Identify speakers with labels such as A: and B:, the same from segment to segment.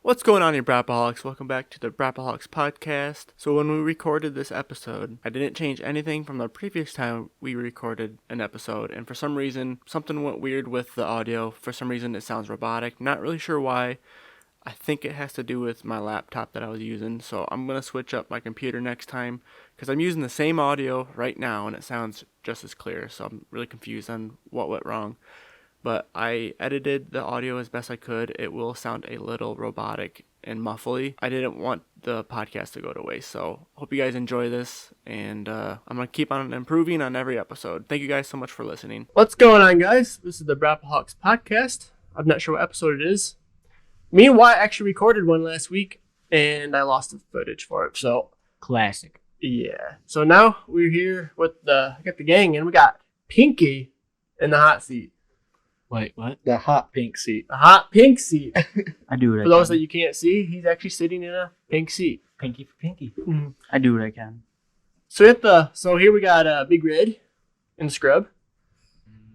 A: What's going on, you Braapaholics? Welcome back to the Braapaholics podcast. So when we recorded this episode, I didn't change anything from the previous time we recorded an episode, and for some reason, something went weird with the audio. For some reason, it sounds robotic. Not really sure why. I think it has to do with my laptop that I was using, so I'm going to switch up my computer next time, because I'm using the same audio right now, and it sounds just as clear, so I'm really confused on what went wrong. But I edited the audio as best I could. It will sound a little robotic and muffly. I didn't want the podcast to go to waste, so hope you guys enjoy this, and I'm going to keep on improving on every episode. Thank you guys so much for listening. What's going on, guys? This is the Braapaholics podcast. I'm not sure what episode it is. Me and Wyatt actually recorded one last week, and I lost the footage for it, so...
B: Classic.
A: Yeah. So now we're here with I got the gang, and we got Pinky in the hot seat.
B: Wait, what?
C: The hot pink seat.
A: A hot pink seat.
B: I do what I
A: For those
B: can.
A: that you can't see, he's actually sitting in a pink seat.
B: Pinky for pinky.
A: Mm-hmm.
B: I do what I can.
A: So here we got Big Red in the scrub,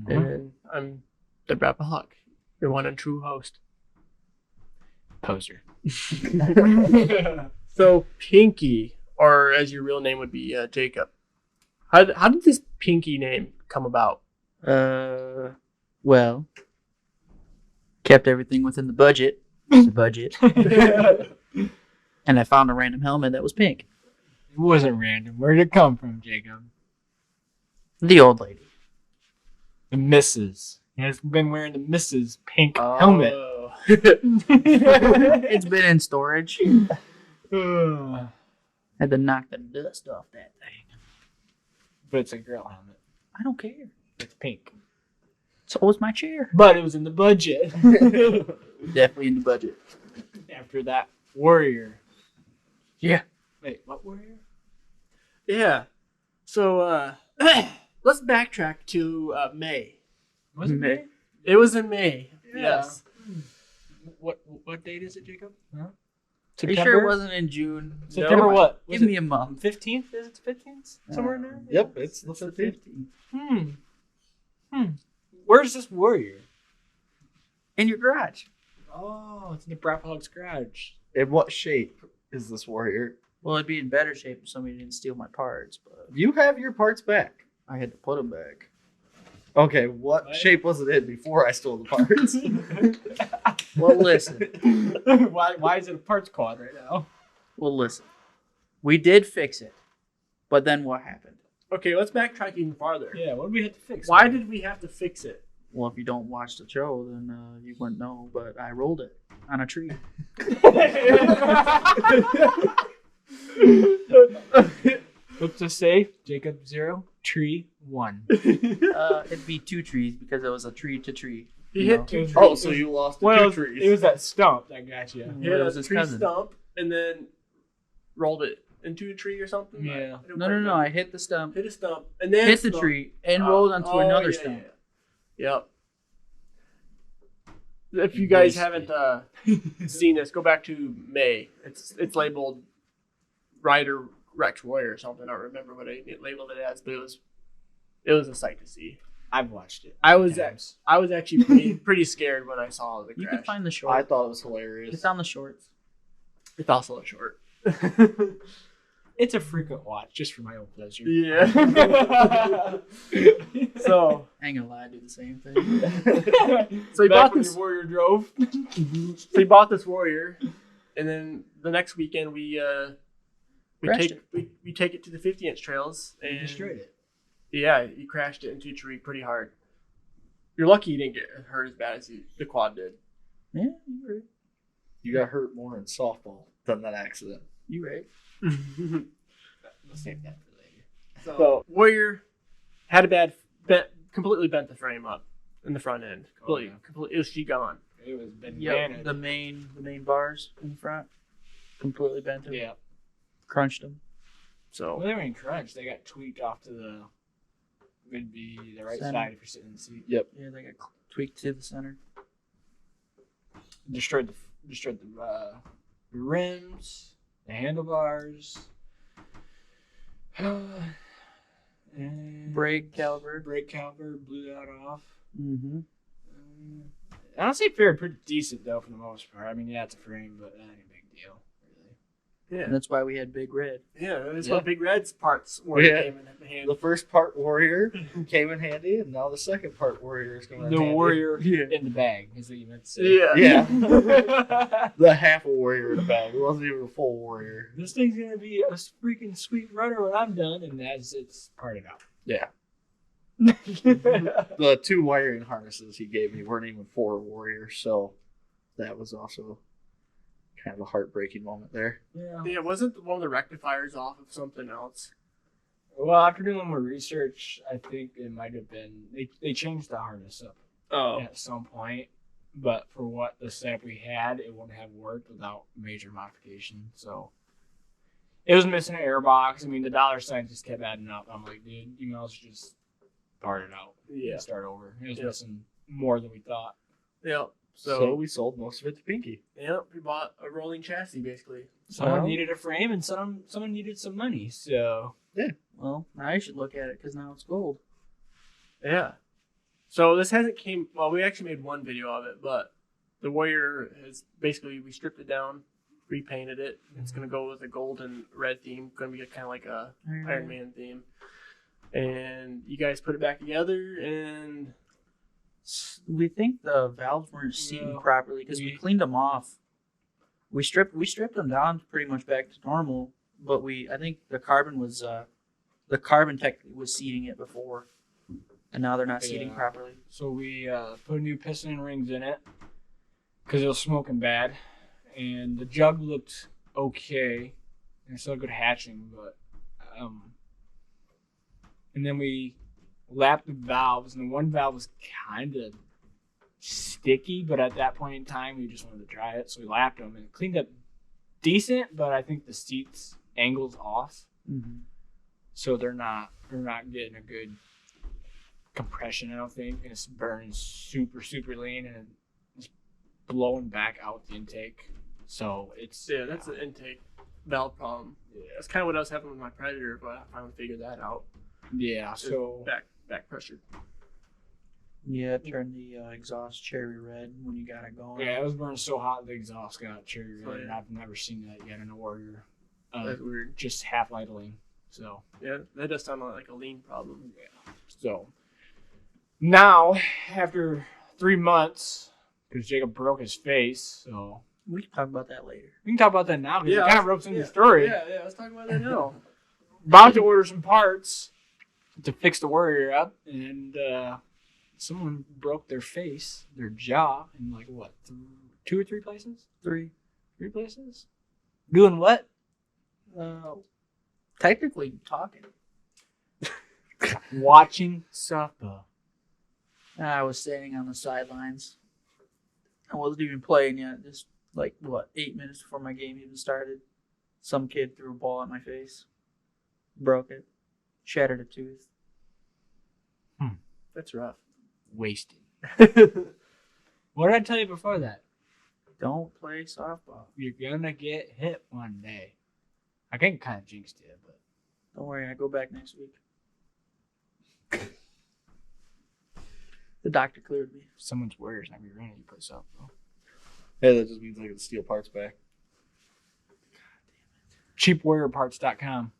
B: Mhm.
A: and I'm the Braapaholic, your one and true host.
B: Poser.
A: So Pinky, or as your real name would be, Jacob. How did this Pinky name come about?
B: Well, kept everything within the budget. The budget. And I found a random helmet that was pink.
D: It wasn't random. Where did it come from, Jacob?
B: The old lady.
D: The missus. He has been wearing the missus pink helmet.
A: Oh.
B: It's been in storage.
D: But
B: Had to knock the dust off that thing.
D: it's a girl helmet.
B: I don't care.
D: It's pink.
B: So was my chair.
D: But it was in the budget.
B: Definitely in the budget.
D: After that warrior.
B: Yeah.
D: Wait, what warrior?
A: Yeah. So let's backtrack to May.
D: Was it
B: May.
D: May?
A: It was in May.
D: Yeah.
A: Yes.
D: What date is it, Jacob? Huh?
B: Are you sure it wasn't in June?
D: September
A: No.
D: what?
B: Give me a month.
D: 15th? Is it 15th? Somewhere in there?
C: Yep, it's the
B: It's the
C: 15th.
B: 15th.
D: Where's this warrior?
B: In your garage.
D: Oh, it's in the Braapaholics garage.
C: In what shape is this warrior?
B: Well, it'd be in better shape if somebody didn't steal my parts, but
C: You have your parts back.
B: I had to put them back.
C: Okay, what shape was it in before I stole the parts?
B: Well, listen.
D: Why is it a parts quad right now?
B: Well, listen. We did fix it, but then what happened?
A: Okay, let's backtrack even farther.
D: Yeah, what did we have to fix?
A: Why did we have to fix it?
B: Well, if you don't watch the show, then you wouldn't know, but I rolled it on a tree.
D: Let's just say Jacob 0, tree 1.
B: It'd be 2 trees because it was a tree to tree.
A: He
B: You
A: hit
B: know?
A: 2 trees.
C: Oh, so you lost the
D: Well,
C: 2 trees.
D: it was that stump that got you.
A: He hit
B: it was
A: a
B: his
A: tree
B: cousin.
A: stump and then rolled it into a tree or something.
D: Yeah.
A: I don't quite
B: No.
A: remember.
B: I hit the stump,
A: Hit a stump and then
B: hit the
A: stump.
B: tree, and rolled onto another
A: yeah,
B: stump.
A: Yeah. Yep. If you guys
D: Wasted.
A: haven't seen this, go back to May. It's labeled Rider Rex Warrior or something. I don't remember what I labeled it as, but it was a sight to see.
D: I've watched it.
A: I was
D: times.
A: actually pretty scared when I saw the
B: You
A: crash.
B: can find the
C: I
B: short.
C: thought it was hilarious.
B: It's on the shorts.
A: It's also a short.
D: It's a frequent watch just for my own pleasure.
A: Yeah. So
B: I ain't gonna lie, I do the same thing.
A: he
D: Back
A: bought
D: when
A: this.
D: your warrior drove.
A: So he bought this warrior, and then the next weekend we
B: Crashed
A: take it to the 50-inch trails and
D: destroyed it.
A: Yeah, he crashed it into a tree pretty hard. You're lucky you didn't get hurt as bad as the quad did.
B: Yeah, you right.
C: You got hurt more in softball than that accident.
B: You right.
D: We'll save that for later.
A: So Warrior had a completely bent the frame up in the front end. Completely, it was gone.
D: It was been
B: Yeah,
D: bannered.
B: the main bars in the front completely bent them.
D: Yeah.
B: Crunched them.
A: So
D: Well, they weren't crunched. They got tweaked off to the would be the right
B: Center.
D: side if you're sitting in the seat.
B: Yeah, they got tweaked to the center.
D: Destroyed the rims, the handlebars, and
B: Brake caliper.
D: brake caliper blew that off.
B: Mm-hmm.
D: Honestly, fared pretty decent though for the most part. I mean, yeah, it's a frame, but that ain't a big deal, really.
B: And that's why we had Big Red.
A: Yeah, that's
C: Yeah.
A: what Big Red's parts were
C: Yeah.
A: came in handy.
C: The first part warrior came in handy, and now the second part warrior is going in
D: The
C: handy.
D: warrior
A: Yeah.
D: in the bag is what you meant to say.
A: Yeah.
C: Yeah. The half a warrior in the bag. It wasn't even a full warrior.
D: This thing's gonna be a freaking sweet runner when I'm done, and as it's parted out.
C: Yeah. The 2 wiring harnesses he gave me weren't even for a warrior, so that was also kind of a heartbreaking moment there.
D: Yeah.
A: Yeah, wasn't one of the rectifiers off of something else?
D: Well, after doing more research, I think it might have been they changed the harness up
A: Oh.
D: at some point, but for what the setup we had, it wouldn't have worked without major modification. So it was missing an air box. I mean, the dollar sign just kept adding up. I'm like, dude, you might as well just part it out.
A: Yeah.
D: And start over. It was
A: Yep.
D: missing more than we thought.
A: Yeah.
C: So
A: So,
C: we sold most of it to Pinky.
A: we bought a rolling chassis basically.
D: Someone
B: Well-
D: needed a frame, and someone needed some money. So
B: Well, now you should look at it because now it's gold.
A: Yeah. So this hasn't came. Well, we actually made one video of it, but the Warrior has basically we stripped it down, repainted it. It's gonna go with a gold and red theme. Gonna be kind of like a Iron Man theme. And you guys put it back together, and
B: We think the valves weren't seating
D: No,
B: properly because we
D: we-
B: cleaned them off. We stripped them down pretty much back to normal, but I think the carbon technically was seating it before, and now they're not seating
D: Yeah.
B: properly.
D: So we put new piston and rings in it because it was smoking bad, and the jug looked okay. And still good hatching, but and then we lapped the valves, and the one valve was kind of sticky, but at that point in time, we just wanted to try it, so we lapped them and it cleaned up decent. But I think the seats angles off, so they're not getting a good compression. I don't think, and it's burning super lean and it's blowing back out the intake. So it's
A: that's an intake valve problem. That's kind of what I was having with my Predator, but I finally figured that out.
D: yeah.
A: It's
D: So
A: back pressure.
B: Yeah, turn the exhaust cherry red when you got it going.
D: yeah, it was burning so hot the exhaust got cherry red,
A: Oh,
D: and
A: yeah.
D: I've never seen that yet in a Warrior.
A: That's weird.
D: Just half idling. So
A: Yeah, that does sound like a lean problem.
D: yeah. So now after 3 months, because Jacob broke his face, so
B: We can talk about that later.
D: we can talk about that now because
A: Yeah,
D: it kind of ropes in
A: yeah,
D: the story.
A: Yeah, let's talk about that now.
D: About to order some parts to fix the Warrior up, and someone broke their face, their jaw, in like what, 2 or 3 places? 3 places? Doing what?
B: Technically talking.
D: Watching softball.
B: I was standing on the sidelines. I wasn't even playing yet. Just 8 minutes before my game even started. Some kid threw a ball at my face. Broke it. Shattered a tooth.
A: That's rough.
D: Wasted. What did I tell you before that?
B: Don't play softball.
D: You're gonna get hit one day. I can kind of jinxed it, but
B: Don't worry, I go back next week. The doctor cleared me.
D: if someone's Warrior's not gonna be running, you put softball.
C: Hey, that just means I can steal parts back.
D: Cheapwarriorparts.com.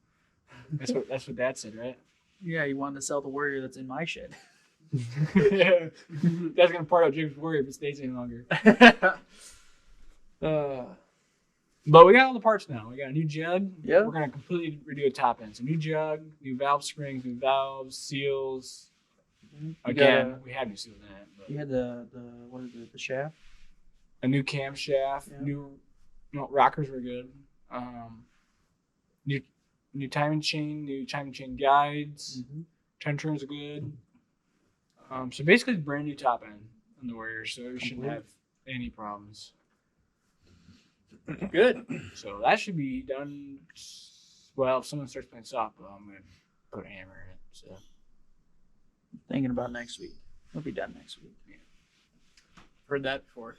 D: That's what Dad said, right?
B: Yeah, you wanted to sell the Warrior that's in my shed.
D: That's gonna part out James Warrior if it stays any longer. But we got all the parts now. We got a new jug.
B: Yeah.
D: We're gonna completely redo a top end. So new jug, new valve springs, new valves, seals. Again, we had new seals in it, but
B: You had the what is it, the shaft?
D: a new camshaft,
B: Yeah.
D: rockers were good. New timing chain guides. Time turns are good. So basically, brand new top end on the Warrior, so we shouldn't have any problems.
A: Good.
D: So that should be done. Well, if someone starts playing softball, I'm gonna put a hammer in it. So
B: Thinking about next week. It'll be done next week.
A: Heard that before.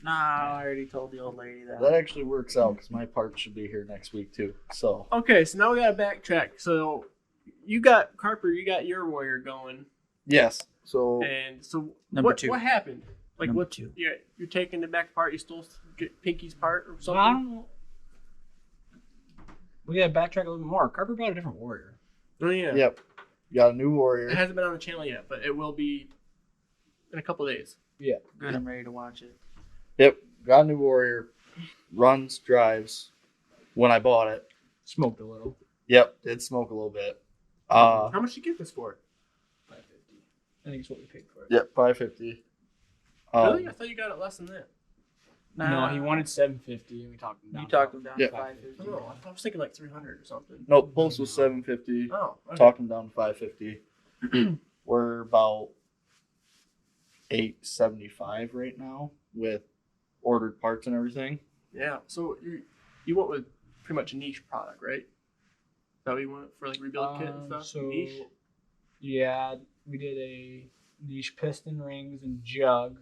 B: Nah, I already told the old lady that.
C: That actually works out because my parts should be here next week too. So
A: Okay, so now we gotta backtrack. So you got Carper, you got your Warrior going,
C: yes. So
A: and so
B: Number
A: what
B: 2.
A: what happened? Like
B: Number
A: what?
B: 2.
A: You're taking it back apart. You stole Pinky's part or something.
D: Well, I don't know. We gotta backtrack a little bit more. Carper bought a different warrior.
A: Oh yeah.
C: Yep. Got a new
A: It
C: warrior.
A: hasn't been on the channel yet, but it will be in a couple days.
B: Good, I'm ready to watch it.
C: Yep. Got a new warrior. Runs, drives. When I bought it.
D: Smoked a little.
C: Yep. Did smoke a little bit. How
A: much did you get this for?
D: $550. I think it's what we paid for it.
C: Yep. $550.
A: Really? I thought you got it less than that.
D: No, he wanted $750, and we talked him down.
B: You talked him down
C: Yeah.
B: to 550.
A: Oh, I was thinking like 300 or something.
C: No, post was $750.
A: Oh, okay.
C: Talked him down to $550. We're about $875 right now with ordered parts and everything.
A: Yeah. So you went with pretty much a niche product, right? Is that what you went for, like rebuild kit and stuff?
D: So,
A: Niche.
D: yeah, we did a niche piston rings and jug,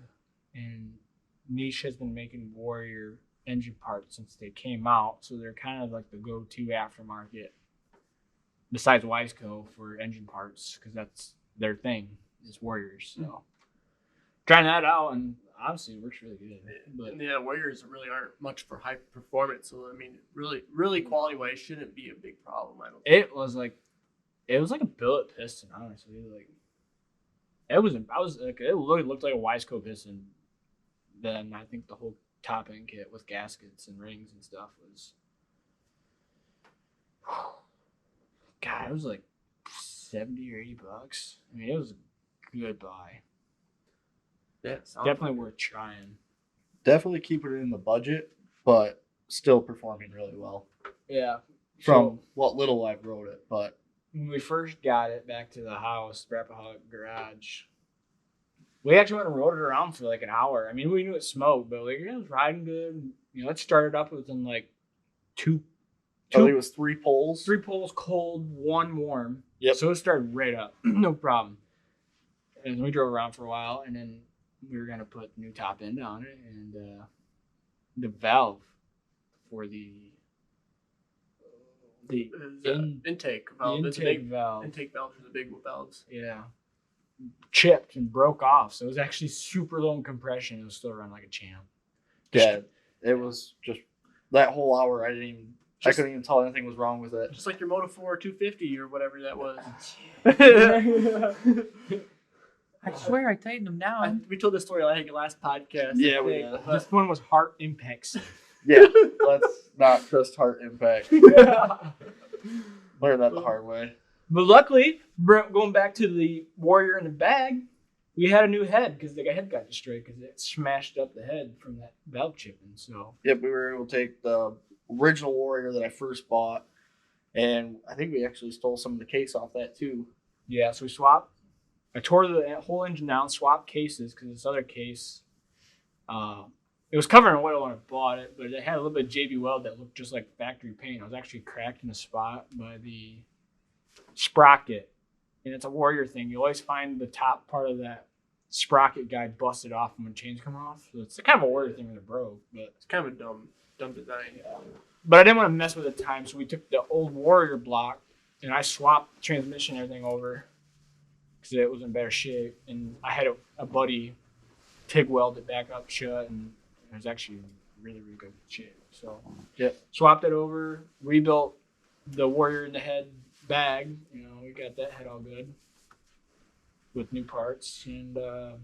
D: and niche has been making Warrior engine parts since they came out, so they're kind of like the go-to aftermarket, besides Wiseco, for engine parts, because that's their thing, is Warriors. So trying that out, and honestly, it works really good. But
A: And yeah, Warriors really aren't much for high performance, so I mean, really quality wise shouldn't be a big problem. I don't.
D: it was like a billet piston, honestly. Like it really looked like a Wiseco piston. Then I think the whole top end kit with gaskets and rings and stuff was, God, it was like $70 or $80. I mean, it was a good buy.
A: Yeah,
D: Definitely worth trying.
C: Definitely keeping it in the budget, but still performing really well.
D: Yeah.
C: From what little I've rode it, but
D: When we first got it back to the house, Braapaholic garage, we actually went and rode it around for like an hour. I mean, we knew it smoked, but like, it was riding good. You know, it started up within like
C: I think it was 3 poles.
D: 3 poles cold, 1 warm.
C: Yep.
D: So it started right up, no problem. And we drove around for a while, and then we were gonna put new top end on it, and the valve for the
A: intake valve.
D: the
A: It's a
D: intake
A: big
D: valve,
A: intake valves are the big valves.
D: yeah, chipped and broke off. So it was actually super low in compression. It was still running like a champ.
C: Yeah, it was just that whole hour. I couldn't even tell anything was wrong with it.
A: Just like your Moto 4 250 or whatever that was.
B: I swear I tightened them down.
A: We told this story I think last podcast.
C: Yeah,
A: I
C: we
A: think,
C: did.
A: but-
D: This one was heart impacts.
C: Yeah, let's not trust heart impact. Learned that the hard way.
D: But luckily, going back to the Warrior in the bag, we had a new head because the head got destroyed because it smashed up the head from that valve chipping. So
C: Yep, we were able to take the original Warrior that I first bought, and I think we actually stole some of the case off that too.
D: yeah, so we swapped. I tore the whole engine down, swapped cases because this other case, it was covered in oil when I bought it, but it had a little bit of JB Weld that looked just like factory paint. It was actually cracked in a spot by the sprocket, and it's a Warrior thing. You always find the top part of that sprocket guide busted off when chains come off. So it's kind of a Warrior thing that it broke, but
A: It's kind of a dumb design.
D: I didn't want to mess with it time, so we took the old Warrior block and I swapped the transmission and everything over because it was in better shape. And I had a buddy TIG weld it back up shut, and it was actually really good shape. So swapped it over, rebuilt the Warrior in the head bag. You know, we got that head all good with new parts, and the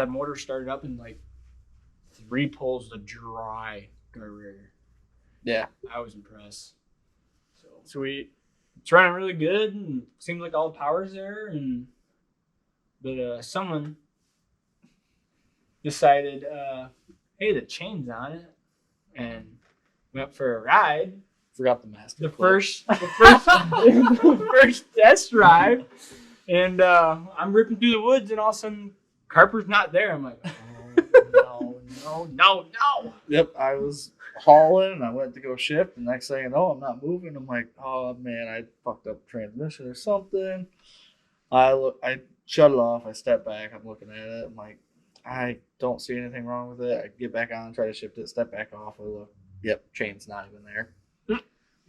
D: motor started up in like 3 pulls to dry carburetor.
C: Yeah,
D: I was impressed. So
A: Sweet.
D: it's running really good, and seems like all the power's there. But someone decided, hey, the chain's on it, and went for a ride.
C: forgot the master.
D: The
C: clip.
D: first test drive, and I'm ripping through the woods, and all of a sudden, Carper's not there. I'm like, oh, no.
C: Yep, I was hauling and I went to go shift, and next thing you know, I'm not moving. I'm like, oh man, I fucked up the transmission or something. I shut it off, I step back, I'm looking at it, I'm like, I don't see anything wrong with it. I get back on, try to shift it, step back off, I look, yep, chain's not even there.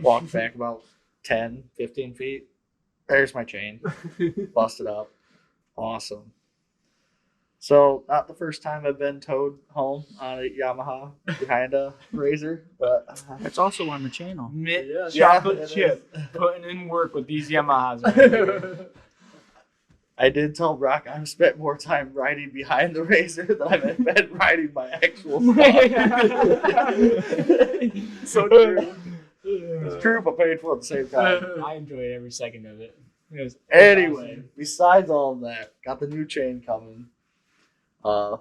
C: Walk back about 10, 15 feet. There's my chain. Busted up. Awesome. So, not the first time I've been towed home on a Yamaha behind a Razor, but
B: It's also on the channel.
D: Mint
A: Yeah,
D: chocolate
C: it
D: chip.
C: is.
D: Putting in work with these Yamahas. Right here.
C: I did tell Brock I've spent more time riding behind the Razor than I've been riding my actual stuff.
A: So true.
C: It's true, but painful at the same time.
D: I enjoyed every second of it. It was
C: Anyway,
D: awesome.
C: besides all of that, got the new chain coming. For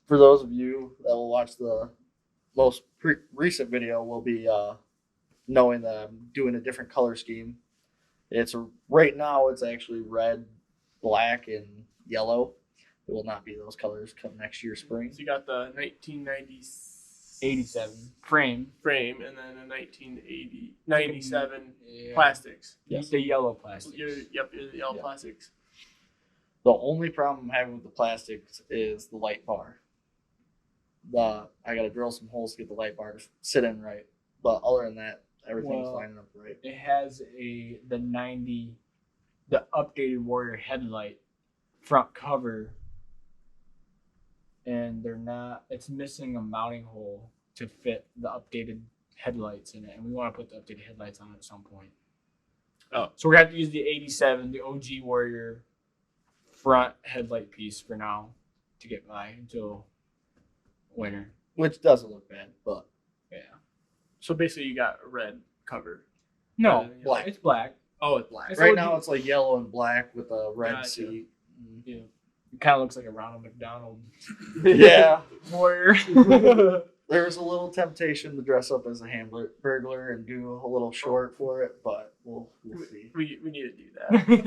C: those of you that will watch the most recent video, will be knowing that I'm doing a different color scheme. Right now it's actually red, black, and yellow. It will not be those colors come next year spring.
A: So you got the 1990
D: 87 frame.
A: frame and then a 1980 97
D: Yeah.
A: plastics.
D: Use the yellow plastic.
A: The yellow
C: Yeah.
A: plastics.
C: The only problem I'm having with the plastics is the light bar. I got to drill some holes to get the light bar to sit in right. But other than that, everything's
D: Well,
C: lining up right.
D: It has the updated Warrior headlight front cover, and it's missing a mounting hole to fit the updated headlights in it, and we want to put the updated headlights on it at some point.
A: Oh.
D: So we're gonna have to use the 87, the OG Warrior front headlight piece for now to get by until winter.
C: Which doesn't look bad, but
D: Yeah.
A: So basically you got a red cover.
D: No,
C: black.
D: It's black.
A: Oh, it's black.
D: It's
C: right
D: OG.
C: now it's like yellow and black with a red
A: Gotcha.
C: seat.
D: Yeah. It kind of looks like a Ronald McDonald
C: Yeah.
D: Warrior.
C: There was a little temptation to dress up as a Hamburglar and do a little short for it, but we'll see.
A: We need to do that.
C: Think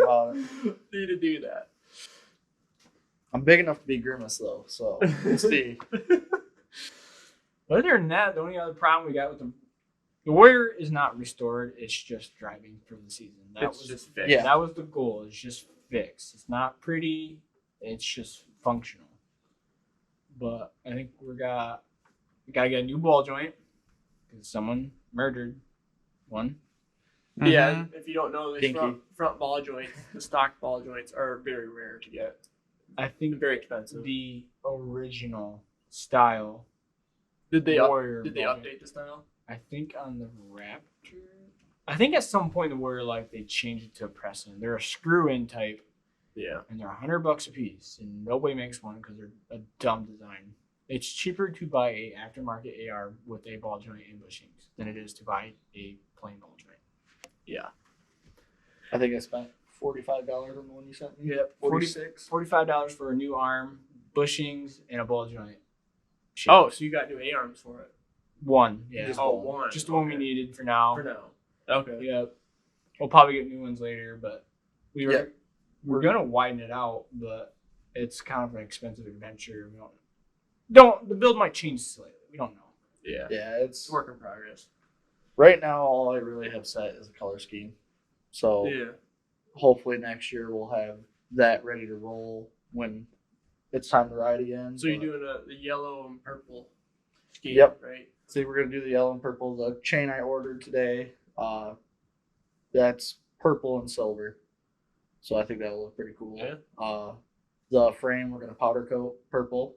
C: about it.
A: Need to do that.
C: I'm big enough to be Grimace though, so we'll see.
D: But other than that, the only other problem we got with the Warrior is not restored. It's just driving for the season.
A: It's just fixed.
C: Yeah.
D: That was the goal. It's just fixed. It's not pretty. It's just functional. But I think we gotta get a new ball joint because someone murdered one.
A: Yeah, if you don't know, the
C: Pinky.
A: front ball joints, the stock ball joints are very rare to get.
D: I think
A: Very expensive.
D: the original style.
A: Did they
D: Warrior
A: did they
D: ball joint.
A: update the style?
D: I think on the Raptor. I think at some point in the Warrior life they changed it to a press-in. They're a screw-in type,
A: Yeah.
D: and they're $100 a piece, and nobody makes one because they're a dumb design. It's cheaper to buy a aftermarket AR with a ball joint and bushings than it is to buy a plain ball joint.
A: Yeah.
C: I think I spent $45 on the one you sent me.
D: Yep, $45 for a new arm, bushings, and a ball joint. Shit.
A: Oh, so you got new A arms for it?
D: One. Yeah.
C: Just
A: Oh,
C: one.
A: one.
D: Just the one we
A: Okay.
D: needed for now.
A: For now. Okay.
D: Yep. We'll probably get new ones later, but
C: Yeah.
D: we're gonna widen it out, but it's kind of an expensive adventure. We don't the build might change slightly. We don't know.
A: Yeah.
C: Yeah,
A: It's work in progress.
C: right now all I really have set is a color scheme. So
A: Yeah.
C: hopefully next year we'll have that ready to roll when it's time to ride again.
A: So you're
C: but-
A: doing the yellow and purple scheme,
C: Yep.
A: right?
C: See, we're gonna do the yellow and purple. The chain I ordered today, that's purple and silver, so I think that'll look pretty cool.
A: Yeah.
C: The frame we're gonna powder coat purple,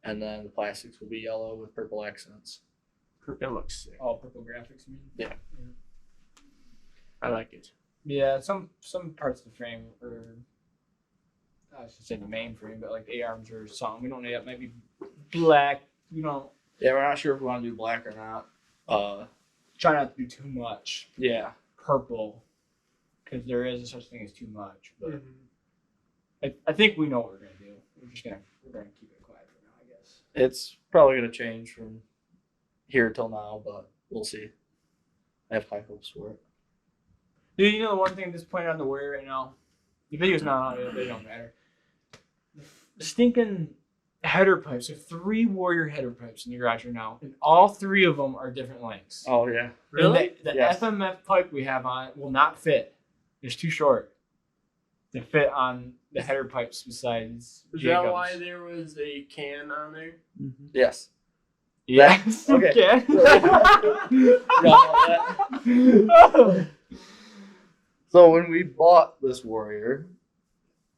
C: and then the plastics will be yellow with purple accents.
A: It looks sick.
D: All purple graphics, you mean?
C: Yeah.
A: I like it.
D: Yeah, some parts of the frame are, I should say the main frame, but like the arms or something. We don't know yet. Might be black. We don't
C: Yeah, we're not sure if we want to do black or not.
D: try not to do too much
C: Yeah,
D: purple because there is such thing as too much. But
A: Mm-hmm.
D: I think we know what we're gonna do. We're gonna keep it quiet for now, I guess.
C: it's probably gonna change from here till now, but we'll see. I have high hopes for it.
D: Dude, you know the one thing that's pointed on the Warrior right now? The video's not on it, they don't matter. The stinking header pipes. There are 3 Warrior header pipes in the garage right now, and all 3 of them are different lengths.
C: Oh yeah,
A: Really?
D: And the
C: Yes.
D: FMF pipe we have on it will not fit. It's too short to fit on the header pipes besides
A: Is
D: Jacob's.
A: that why there was a can on there?
C: yes.
D: Yes.
C: Okay.
D: Okay.
C: So when we bought this Warrior,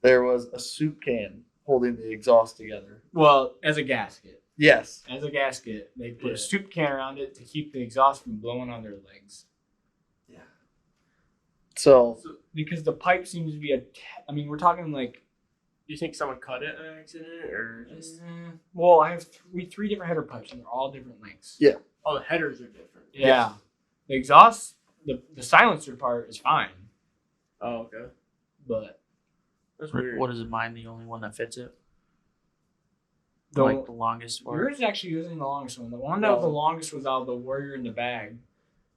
C: there was a soup can holding the exhaust together.
D: Well, as a gasket.
C: Yes.
D: As a gasket, they put
A: Yeah.
D: a soup can around it to keep the exhaust from blowing on their legs.
C: Yeah. So
D: Because the pipe seems to be I mean, we're talking like.
A: Do you think someone cut it on accident or just?
D: Well, I have three different header pipes, and they're all different lengths.
C: Yeah.
A: Oh, the headers are different.
D: Yeah. The exhaust, the silencer part is fine,
A: Oh, okay.
D: but
A: That's weird.
B: What is it? Mine the only one that fits it?
D: the
B: Like the longest one.
D: yours is actually using the longest one. The one that was the longest was out of the Warrior in the bag,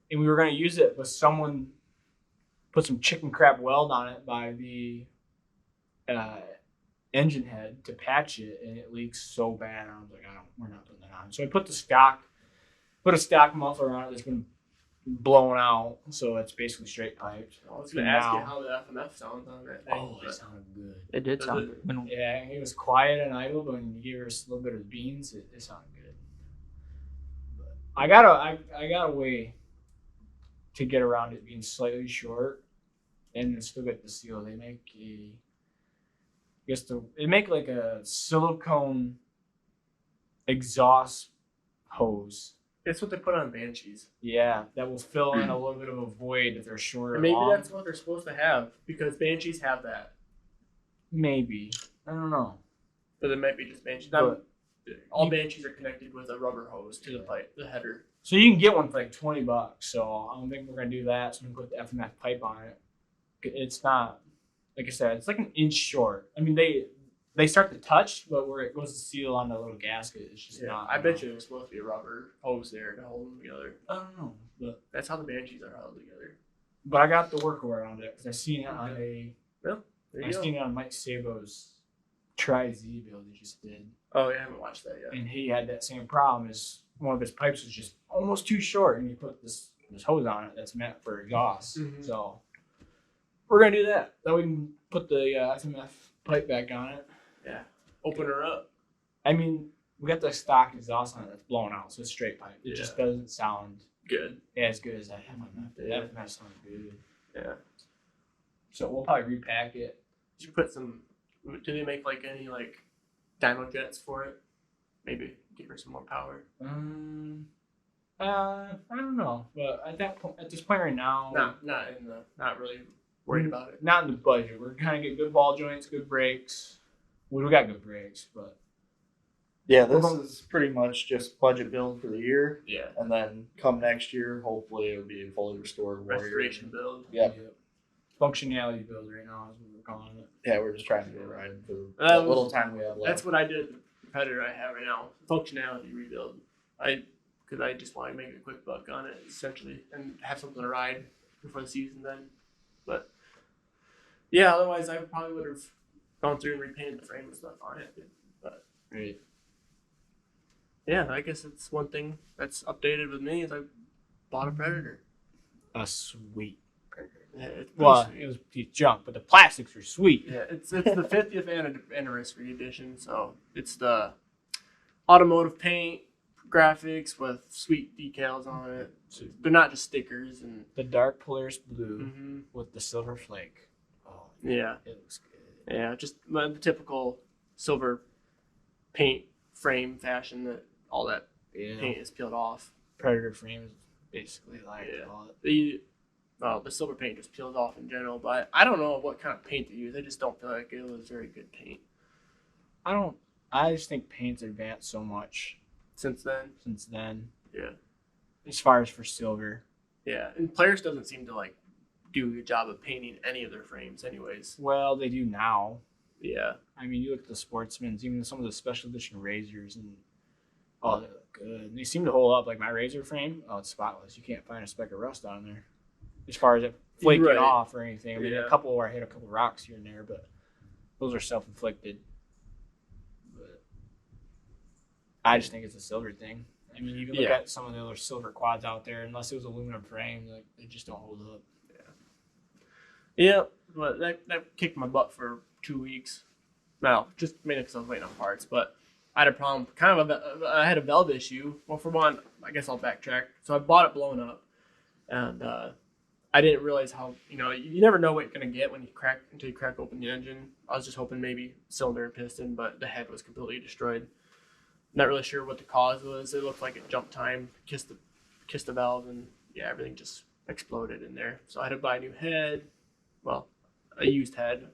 D: and we were going to use it, but someone put some chicken crab weld on it by the engine head to patch it, and it leaks so bad. I was like, we're not putting that on. So I put a stock muffler on it that's been blown out, so it's basically straight piped.
A: I was gonna ask you how the FMF sounds on that thing.
D: Oh, it
A: but-
D: sounded good.
B: It did
A: Does
B: sound
A: it?
B: good. When-
D: Yeah, it was quiet and idle, but when you gave her a little bit of beans, it sounded good. But I got a way to get around it being slightly short, and still get the seal. They make like a silicone exhaust hose.
A: It's what they put on Banshees.
D: Yeah, that will fill in a little bit of a void if they're short or
A: And maybe
D: long.
A: that's what they're supposed to have because Banshees have that.
D: Maybe. I don't know.
A: But it might be just Banshees.
D: But-
A: All Banshees are connected with a rubber hose to the pipe, the header.
D: So you can get one for like $20. So I don't think we're gonna do that. So we can put the FMF pipe on it. It's not, like I said, it's like an inch short. I mean, they start to touch, but where it goes to seal on the little gasket, it's just not.
A: I bet you there's supposed to be a rubber hose there to hold them together.
D: I don't know, but
A: That's how the Banshees are held together.
D: I got the workaround around it because I seen it on
A: There
D: I
A: you go.
D: seen it on Mike Sabo's Tri-Z build he just did,
A: Oh, yeah, I haven't watched that yet.
D: and he had that same problem. Is one of his pipes was just almost too short, and he put this hose on it that's meant for exhaust.
A: Mhm.
D: So we're gonna do that. Then we can put the FMF pipe back on it.
A: Yeah. Open her up.
D: I mean, we got the stock exhaust on it that's blown out, so it's straight pipe. It just doesn't sound
A: Good.
D: as good as that FMF. The
A: Yeah.
D: FMF sounds good.
A: Yeah.
D: So we'll probably repack it.
A: You put some. Do they make like any like dyno jets for it? Maybe give her some more power.
D: I don't know, but at this point right now,
A: Not really worried about it.
D: not in the budget. We're kind of get good ball joints, good brakes. Well, we got good brakes, but
C: yeah, this is pretty much just budget build for the year,
A: Yeah.
C: and then come next year, hopefully it'll be a fully restored Warrior.
A: Restoration build.
C: Yeah.
D: Functionality build right now is what we're calling it.
C: Yeah, we're just trying to get it right for the
A: That
C: little
A: was-
C: time we have left.
A: That's what I did with the competitor I have right now. Functionality rebuild. Because I just want to make a quick buck on it essentially and have something to ride before the season then. But yeah, otherwise I probably would have gone through and repainted the frame and stuff on it. But
D: Right.
A: yeah, I guess it's one thing that's updated with me is I bought a Predator.
D: A sweet Predator.
A: Yeah, it's pretty
D: Well,
A: sweet.
D: it was piece of junk, but the plastics were sweet.
A: Yeah, it's the 50th anniversary edition, so it's the automotive paint graphics with sweet decals on it. So they're not just stickers and
D: The dark Polaris blue
A: mhm.
D: with the silver flake. Oh,
A: Yeah,
D: it looks good.
A: yeah, just the typical silver paint frame fashion that all that
D: Yeah.
A: paint is peeled off.
D: Predator frame is basically like
A: Yeah.
D: all it.
A: The silver paint just peels off in general, but I don't know what kind of paint they use. I just don't feel like it was very good paint
D: I just think paint's advanced so much
A: since then.
D: since then.
A: Yeah.
D: As far as for silver.
A: Yeah, and Players doesn't seem to like do a good job of painting any of their frames, anyways.
D: Well, they do now.
A: Yeah,
D: I mean, you look at the Sportsmans, even some of the special edition razors, and oh, they look good. And they seem to hold up. Like my razor frame, oh, it's spotless. You can't find a speck of rust on there. As far as it flaking
A: Right.
D: off or anything. I mean,
A: Yeah.
D: a couple where I hit a couple rocks here and there, but those are self-inflicted. But I just think it's a silver thing. I mean, you can look
A: Yeah.
D: at some of the other silver quads out there, unless it was aluminum frame, like they just don't hold up.
A: yeah, but that kicked my butt for 2 weeks. Well, just mainly because I was waiting on parts, but I had a problem. I had a valve issue. Well, for one, I guess I'll backtrack. So I bought it blown up, and I didn't realize how, you never know what you're going to get until you crack open the engine. I was just hoping maybe cylinder and piston, but the head was completely destroyed. Not really sure what the cause was. It looked like it jumped time, kissed the valve, and yeah, everything just exploded in there. So I had to buy a new head, well, a used head,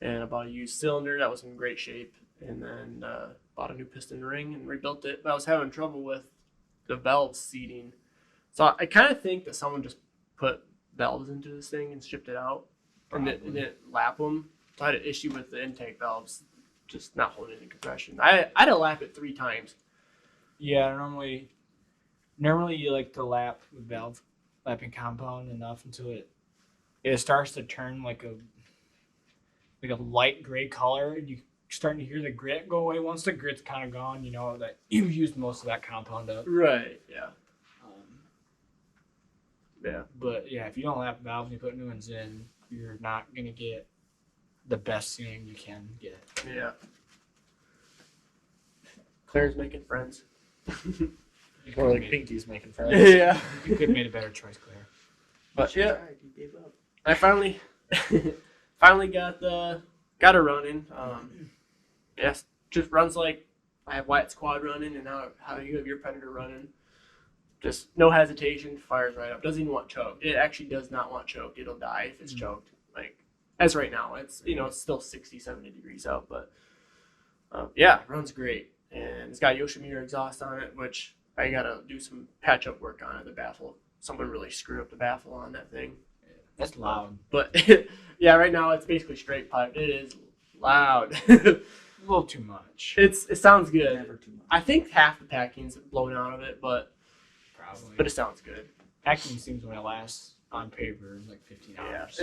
A: and I bought a used cylinder that was in great shape, and then bought a new piston ring and rebuilt it. But I was having trouble with the valve seating. So I kind of think that someone just put valves into this thing and shipped it out, and didn't lap them. So I had an issue with the intake valves just not holding any compression. I had to lap it 3 times.
D: Yeah, normally you like to lap with lapping compound enough until it starts to turn like a light gray color, and you starting to hear the grit go away. Once the grit's kind of gone, you know that you've used most of that compound up.
A: Right. Yeah. Yeah.
D: But yeah, if you don't lap valves and you put new ones in, you're not gonna get the best seating you can get.
A: Yeah. Claire's making friends.
C: More like Pinky's making friends.
A: Yeah.
D: You could have made a better choice, Claire.
A: But yeah,
B: You gave up.
A: I finally got her running. Yes, just runs like I have Wyatt Squad running, and how you have your Predator running. Just no hesitation, fires right up. Doesn't even want choked. It actually does not want choked. It'll die if it's choked. Like as right now, it's it's still 60, 70 degrees out, but yeah, runs great, and it's got Yoshimura exhaust on it, which I gotta do some patch up work on it. The baffle, someone really screwed up the baffle on that thing.
D: That's loud.
A: But yeah, right now it's basically straight pipe. It is loud.
D: A little too much.
A: It sounds good.
B: Never too much.
A: I think half the packing's blown out of it, but
D: Probably.
A: it sounds good.
D: Packing seems when it lasts on paper like 15
A: Yeah.
D: hours.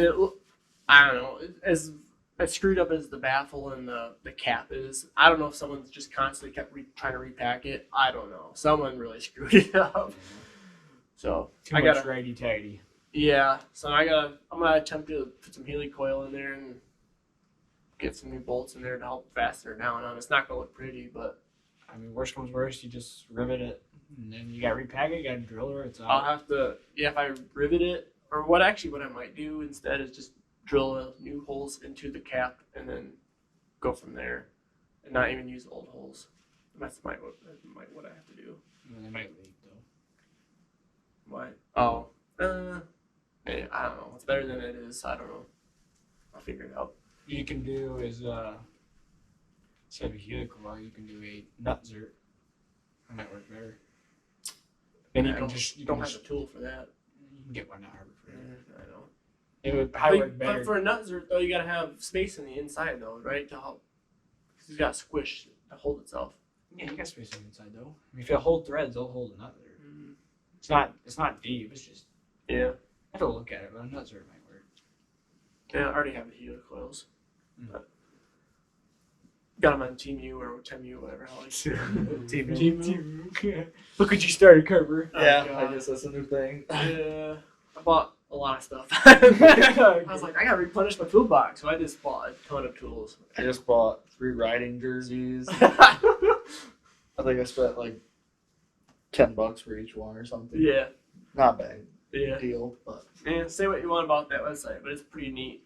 A: I don't know. As screwed up as the baffle and the cap is, I don't know if someone's just constantly kept trying to repack it. I don't know. Someone really screwed it up. So
D: Too
A: I
D: much
A: gotta.
D: righty-tighty.
A: Yeah. So I'm gonna attempt to put some heli coil in there and get some new bolts in there to help fasten it down. It's not gonna look pretty, but
D: I mean, worst comes worst, you just rivet it, and then you got to repack it, you got to drill it, it's out.
A: I'll have to, if I rivet it, or what I might do instead is just drill new holes into the cap and then go from there and not even use the old holes. That's what I have to do.
D: And they might leak, though.
A: Why? Oh. I don't know. It's better than it is. I don't know. I'll figure it out.
D: What you can do is, instead of a helical coil, you can do a nut zert. That might work better. Then you
A: I
D: can just,
A: don't have a tool for that.
D: you can get one at Harbor Freight.
A: I know.
D: It would probably work
A: But
D: better.
A: for a nut zert, though, you gotta have space in the inside, though, right? To help. Because it's got to squish to hold itself.
D: Yeah, you got space on the inside, though. I mean, if you hold threads, they'll hold a nut zert. It's not deep, it's just,
A: Yeah.
D: I have to look at it, but a nut zert might work.
A: Yeah, I already have the helical coils.
D: Mm.
A: But got them on Team U or Team U, whatever hell it's
D: Team. Look what you started, Carver.
C: Yeah,
A: Oh,
C: I
A: God.
C: guess that's a new thing.
A: Yeah, I bought a lot of stuff. I was like, I gotta replenish my toolbox, so I just bought a ton of tools.
C: I just bought 3 riding jerseys. I think I spent like $10 for each one or something.
A: Yeah,
C: Not bad
A: yeah.
C: deal, but
A: And say what you want about that website, but it's pretty neat.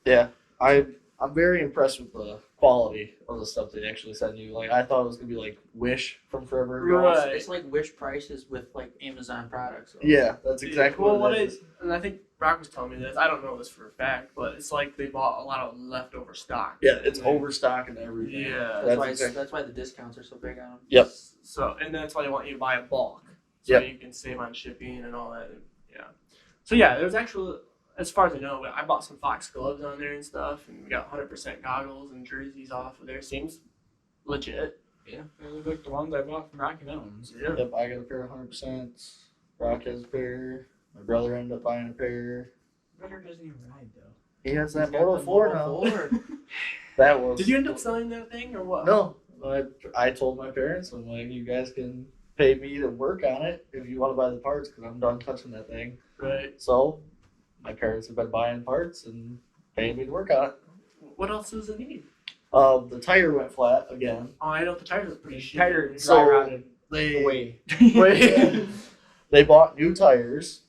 C: yeah, I'm very impressed with the quality of the stuff they actually send you. Like I thought it was gonna be like Wish from forever ago.
A: Right.
B: It's like Wish prices with like Amazon products. So.
C: Yeah, that's exactly
A: Well,
C: what it is.
A: and I think Brock was telling me this. I don't know this for a fact, but it's like they bought a lot of leftover stock.
C: Yeah, it's
A: And they-
C: overstock and everything.
A: Yeah.
B: That's why the discounts are so big on them.
C: Yep.
A: So, and that's why they want you to buy a bulk, so
C: Yep.
A: you can save on shipping and all that. Yeah. So yeah, there's actually, as far as I know, I bought some Fox gloves on there and stuff, and we got 100% goggles and jerseys off of there. Seems legit.
D: Yeah, they look like the ones I bought from Rocky Mountains.
A: Yeah.
C: Yep, I got a pair of 100%. Rock has a pair. My brother ended up buying a pair.
D: Brother doesn't even ride, though.
C: He has that
B: He's got
C: Moto
B: the
C: 4
B: Moto
C: now.
B: 4.
C: That was.
A: Did you end up selling that thing or what?
C: No, I told my parents, I'm like, you guys can pay me to work on it if you want to buy the parts because I'm done touching that thing.
A: Right.
C: So my parents have been buying parts and paying me to work on it.
A: What else does it need?
C: The tire went flat again.
A: Oh, I know the tires are pretty
D: The
A: shitty.
D: tire dry
C: So-
D: rotted
C: They
D: away.
A: Wait.
C: they bought new tires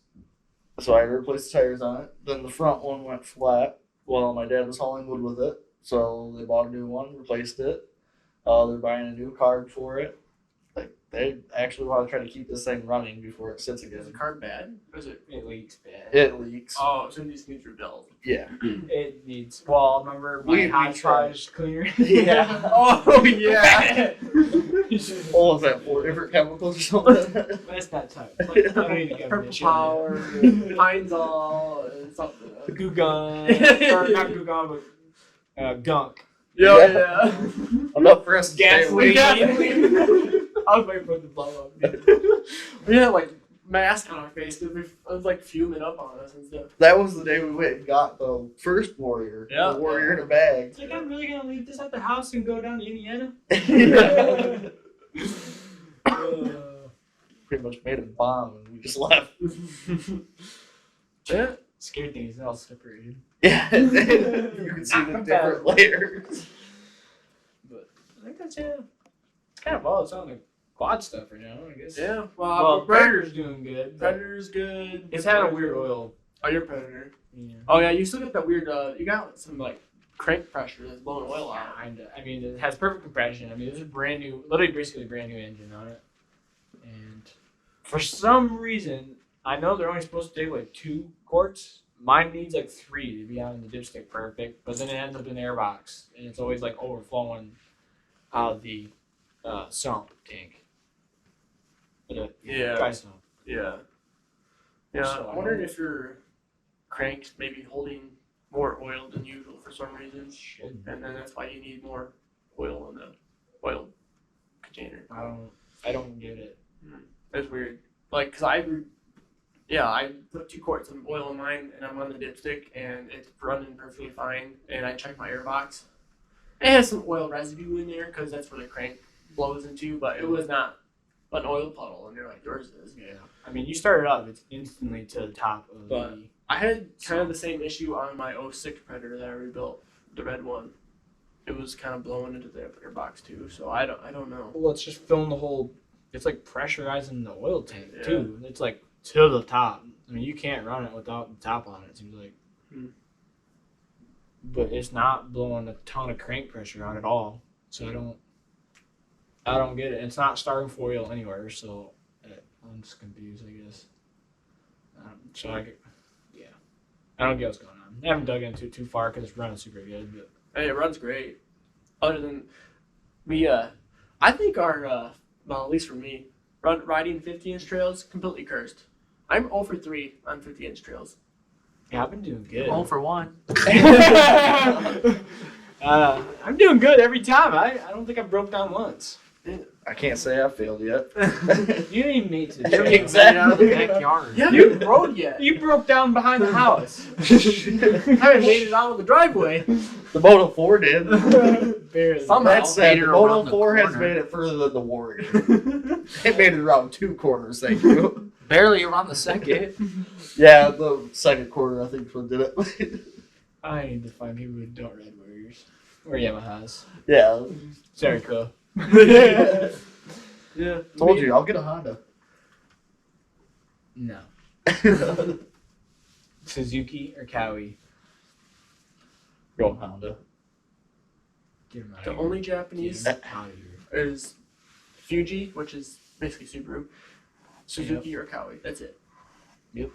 C: So I had to replace the tires on it. Then the front one went flat while my dad was hauling wood with it. So they bought a new one, replaced it. They're buying a new card for it. Like they actually want to try to keep this thing running before it sits
A: Is
C: again.
A: the card bad? Or is it?
D: It leaks bad.
C: It leaks.
A: Oh, so it just needs rebuilt.
C: Yeah.
D: It needs. Well, remember my
C: We
D: hodgepodge cleaner?
C: Yeah.
A: Oh yeah.
C: What was that? 4 different chemicals or something?
D: That's not time. Like, I don't need to give
A: Purple
D: a shit.
A: power, Pines all, and something.
D: Goo Gone. Or not Goo Gone, but gunk.
C: Yeah. Enough for us to stay
D: Gasoline.
C: awake.
A: I was waiting for it to blow up. Dude. We had like mask on our face. Dude. It was like fuming up on us and stuff.
C: That was the day we went and got the first Warrior.
A: Yeah.
C: The Warrior in a bag.
D: It's like, I'm really gonna leave this at the house and go down to Indiana?
C: Pretty much made a bomb and we just left.
A: Yeah.
D: Scary thing is all separated.
C: Yeah. You can see the different layers.
D: But I think that's kind of all it's on the quad stuff right now, I guess.
A: Yeah.
D: Well, Predator's doing good. but
A: Predator's good.
D: It's had a weird oil.
A: Oh, you're Predator.
D: Yeah.
A: Oh yeah, you still get that weird. You got some like crank pressure that's blowing oil out.
D: Kinda. I mean, it has perfect compression. I mean, there's a brand new, literally basically a brand new engine on it. And for some reason, I know they're only supposed to take like 2 quarts. Mine needs like 3 to be on the dipstick perfect, but then it ends up in the airbox, and it's always like overflowing out of the sump tank. The dry sump.
A: Yeah. Yeah.
D: So,
A: I'm wondering if your crank's maybe holding more oil than usual for some reason,
D: Should.
A: and then that's why you need more oil in the oil container.
D: I don't get it.
A: That's weird. Like, cause I put 2 quarts of oil in mine, and I'm on the dipstick, and it's running perfectly fine. And I check my airbox. It has some oil residue in there, cause that's where the crank blows into. But it was not an oil puddle, and you're like, yours is.
D: Yeah. I mean, you start it up, it's instantly to the top of
A: But-
D: the.
A: I had kind of the same issue on my '06 Predator that I rebuilt, the red one. It was kind of blowing into the airbox too, so I don't know.
D: Well, it's just filling the whole. It's like pressurizing the oil tank
A: Yeah.
D: too. It's like to the top. I mean, you can't run it without the top on it. It seems like. But it's not blowing a ton of crank pressure on at all. So I don't get it. It's not starting for oil anywhere. So I'm just confused, I guess. I don't get what's going on. I haven't dug into it too far because it's running super good. But
A: Hey, it runs great. Other than I think our well, at least for me, riding 50-inch trails completely cursed. I'm 0 for 3 on 50-inch trails.
D: yeah, I've been doing good.
B: All for one.
D: I'm doing good every time. I don't think I broke down once.
C: I can't say I failed yet.
D: You didn't even make it.
C: Exactly.
B: Out of the backyard.
A: Yeah, you haven't rode yet.
D: You broke down behind the house.
A: I haven't made it out of the driveway.
C: The Moto 4 did.
D: Barely.
A: Somehow.
C: That said,
B: made
C: the
B: it
C: Moto
B: around the
C: 4 has
B: corner.
C: made it further than the Warrior. It made it around 2 corners, thank you.
B: Barely around the second.
C: Yeah, the second quarter I think is what did it.
D: I need to find people who don't ride Warriors. Or Yamahas.
C: Yeah.
D: Sorry, Ko.
A: Yeah.
C: Told you, I'll get a Honda.
D: No. Suzuki or Cowie?
C: Go Honda.
D: Get him out
A: The
D: of
A: only
D: here.
A: Japanese
D: Get him out of here.
A: is Fuji, which is basically Subaru, Suzuki or Kawi. That's it.
C: Be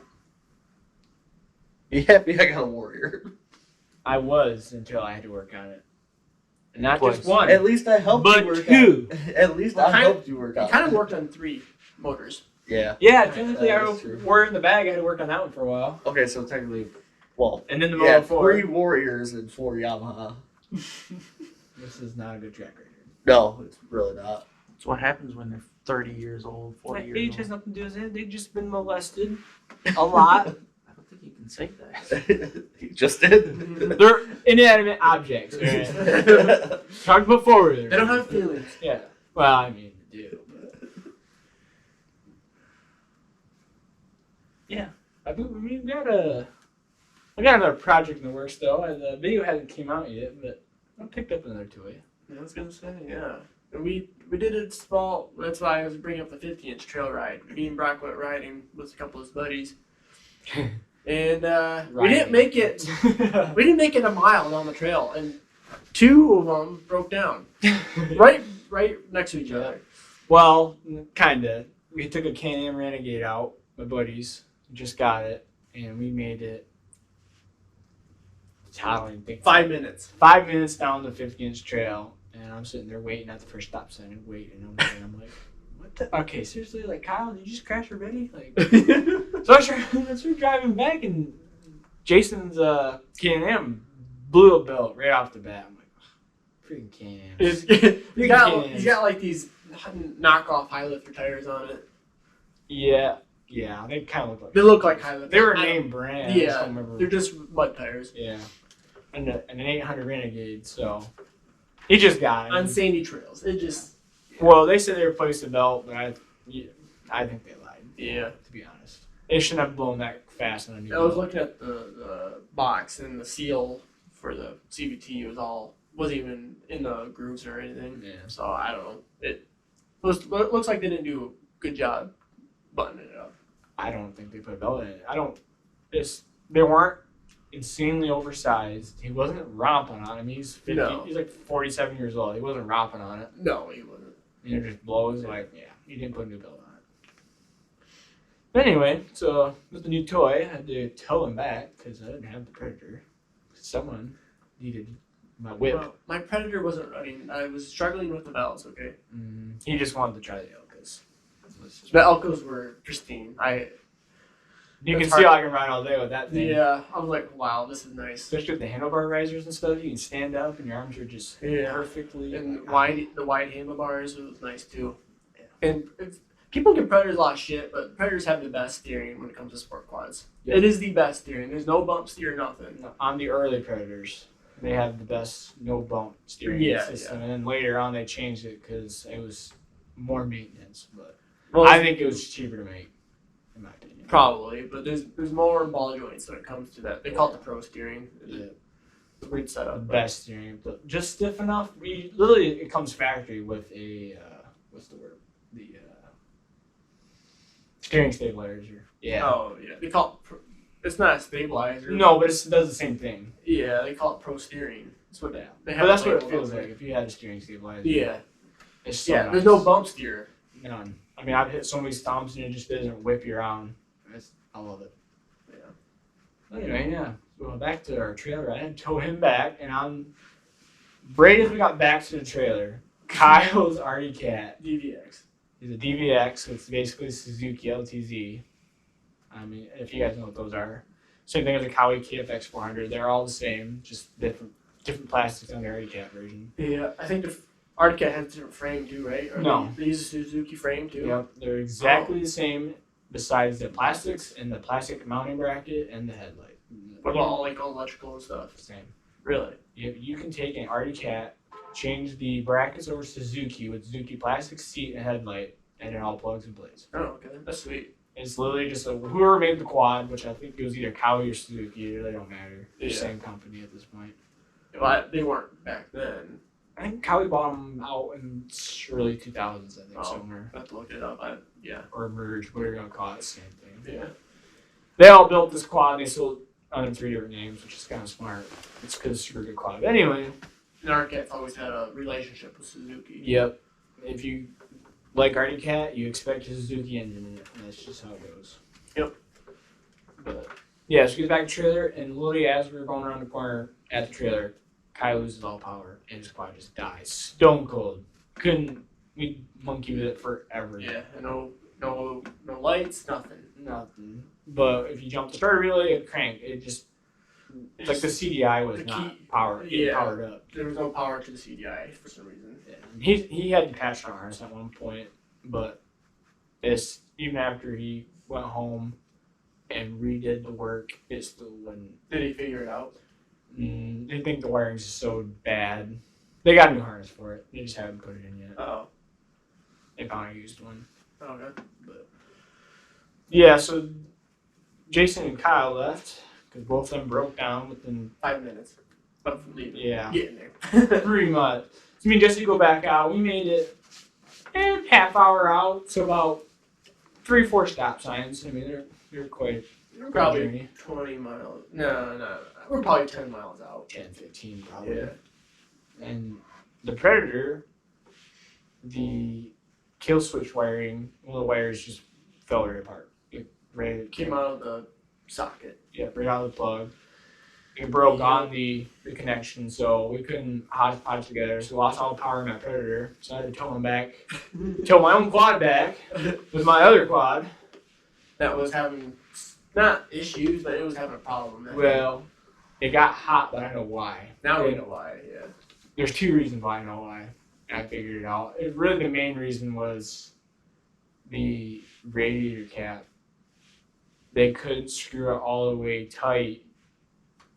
C: happy I got a Warrior.
D: I was until I had to work on it. And not
B: Twice.
D: just one.
C: At least I helped
D: But
C: you work
D: two.
C: out. At least
A: Well,
C: I
A: kind-
C: helped you work
A: I
C: out.
A: kind of worked on 3 motors.
C: Yeah.
D: Yeah, technically
C: That
D: I
C: is true.
D: were in the bag. I had to work on that one for a while.
C: Okay, so technically, well,
D: And then the
C: yeah,
D: Moto 4.
C: 3 Warriors and 4 Yamaha.
D: This is not a good track record.
C: No, it's really not.
B: That's what happens when they're 30 years old, 40
D: My
B: years
D: age
B: old.
D: has nothing to do with it. They've just been molested a lot.
B: I don't think you can say that.
C: He just did.
D: They're inanimate objects. Right? Talk about forward.
A: They don't have feelings.
D: Yeah. Well, I mean, they do. But... Yeah. I got another project in the works though. The video hasn't came out yet, but I picked up another toy.
A: Yeah, I was gonna say, yeah. And we did it small. That's why I was bringing up the 50-inch trail ride. Me and Brock went riding with a couple of his buddies, And we
D: Right.
A: didn't make it. We didn't make it a mile down the trail, and 2 of them broke down right next to each other.
D: Well, kinda. We took a Can-Am Renegade out, my buddies. Just got it, and we made it. I don't even think
A: 5 minutes.
D: 5 minutes down the 50-inch trail, and I'm sitting there waiting at the first stop sign and waiting. I'm like, what the? Okay, seriously, like Kyle, did you just crash already? Like, so I started driving back, and Jason's Can-Am blew a belt right off the bat. I'm like, freaking Can-Ams.
A: He's got like these knockoff high lifter tires on it.
D: Yeah, they kind of look like.
A: They look like high lifter.
D: They were name brand. I just don't remember.
A: They're just mud tires.
D: Yeah, and an 800 Renegade. So he just got it
A: On sandy trails. It just.
D: Well, they said they replaced the belt, but I think they lied.
A: Yeah.
D: To be honest, they shouldn't have blown that fast on a new
A: I was
D: belt.
A: looking at the box, and the seal for the CVT wasn't even in the grooves or anything.
D: Yeah.
A: So I don't know. It looks like they didn't do a good job buttoning it up.
D: I don't think they put a belt in it. They weren't insanely oversized. He wasn't romping on him. He's 50.
A: No.
D: He's like 47 years old. He wasn't romping on it.
A: No, he wasn't.
D: And it just blows like, yeah, he didn't put a new belt on it. But anyway, so with the new toy, I had to tow him back because I didn't have the Predator. Someone needed my whip.
A: Well, my Predator wasn't running. I was struggling with the valves. Okay.
D: He just wanted to try the Elkas.
A: The Elcos were pristine.
D: You can
A: That's
D: see
A: hard.
D: I can ride all day with that thing.
A: Yeah, I was like, wow, this is nice.
D: Especially with the handlebar risers and stuff, you can stand up and your arms are just perfectly.
A: And the wide handlebars was nice too. And people give Predators a lot of shit, but Predators have the best steering when it comes to sport quads.
D: Yep.
A: It is the best steering. There's no bump steer, nothing.
D: On the early Predators, they have the best no bump steering system, and then later on they changed it because it was more maintenance. But
A: Well,
D: I think it was cheaper to make, in my opinion.
A: probably, but there's more ball joints when it comes to that. They call it the pro steering.
D: Yeah.
A: It's a weird
D: The
A: setup.
D: best steering, but just stiff enough. Literally, it comes factory with a what's the word? The steering stabilizer. Yeah.
A: Oh yeah, they call it. It's not a stabilizer.
D: No, but it does the same thing.
A: Yeah, they call it pro steering. That's what
D: Yeah.
A: they
D: But
A: have.
D: that's what it
A: labeled
D: feels
A: on
D: like
A: there.
D: if you had a steering stabilizer.
A: Yeah.
D: It's so
A: Yeah.
D: nice.
A: There's no bump steer.
D: None. I mean, I've hit so many stomps and it just doesn't whip you around. I love it.
A: Yeah.
D: Anyway, yeah. So back to our trailer. I had to tow him back, and right as we got back to the trailer, Kyle's Artie Cat.
A: DVX.
D: He's a DVX, so it's basically Suzuki LTZ. I mean, if you guys know what those are. Same thing as a Cowie KFX 400. They're all the same, just different plastics on the Artie Cat version.
A: Yeah, I think the Arctic Cat has a different frame too, right? Or
D: No.
A: They use a Suzuki frame too.
D: Yep, they're exactly the same, besides the plastics and the plastic mounting bracket and the headlight.
A: What about all like electrical and stuff?
D: Same.
A: Really?
D: You can take an Artie Cat, change the brackets over to Suzuki with Suzuki plastic seat and headlight, and it all plugs and plays.
A: Oh, okay. That's sweet.
D: It's literally just whoever made the quad, which I think it was either Cowie or Suzuki. It really don't matter. They're the
A: Yeah.
D: same company at this point.
A: Well, they weren't back then.
D: I think Cowie bought them out in early 2000s, I think,
A: Oh.
D: somewhere.
A: I have to look it up. Yeah.
D: Or merged, whatever you're going to call it, same thing.
A: Yeah.
D: They all built this quad, they sold under 3 different names, which is kind of smart. It's because it's a super good quad. But anyway.
A: And Arctic Cat's always had a relationship with Suzuki.
D: Yep. If you like Artie Cat, you expect a Suzuki engine in it, and that's just how it goes.
A: Yep.
D: But yeah, so we get back to the trailer, and literally as we were going around the corner at the trailer, Kyle loses all power, and his quad just dies. Stone cold. We monkey with it forever.
A: Yeah. And no lights, nothing.
D: Nothing. But if you jump the starter relay, it cranked. It's like the CDI was
A: The
D: not
A: key-
D: powered.
A: yeah.
D: Powered up.
A: There was no power to the CDI for some reason.
D: Yeah. He had to patch the harness at one point, but it's even after he went home and redid the work, it still wouldn't.
A: Did he figure it out?
D: They think the wiring's so bad. They got a new harness for it. They just haven't put it in yet.
A: Oh.
D: They found a used one.
A: Okay.
D: But yeah, so Jason and Kyle left because both of them broke down within
A: 5 minutes of leaving.
D: Yeah.
A: Getting there.
D: pretty much. So, I mean, just to go back out, we made it half hour out, so about 3-4 stop signs. I mean, they're quite
A: Probably
D: journey.
A: 20 miles. No. We're probably 10 miles out.
D: 10, 15 probably.
A: Yeah.
D: And the Predator, the kill switch wiring, one of the wires just fell right apart. It
A: Came out of the socket.
D: Yeah, right out of the plug. It broke on the connection, so we couldn't hodgepodge together. So we lost all the power in my Predator. So I had to tow him back, tow my own quad back with my other quad.
A: That was having, not issues, but it was having a problem.
D: Well, it got hot, but I don't know why.
A: Now we know why, yeah.
D: There's two reasons why I know why. I figured it out. Really, the main reason was the radiator cap. They couldn't screw it all the way tight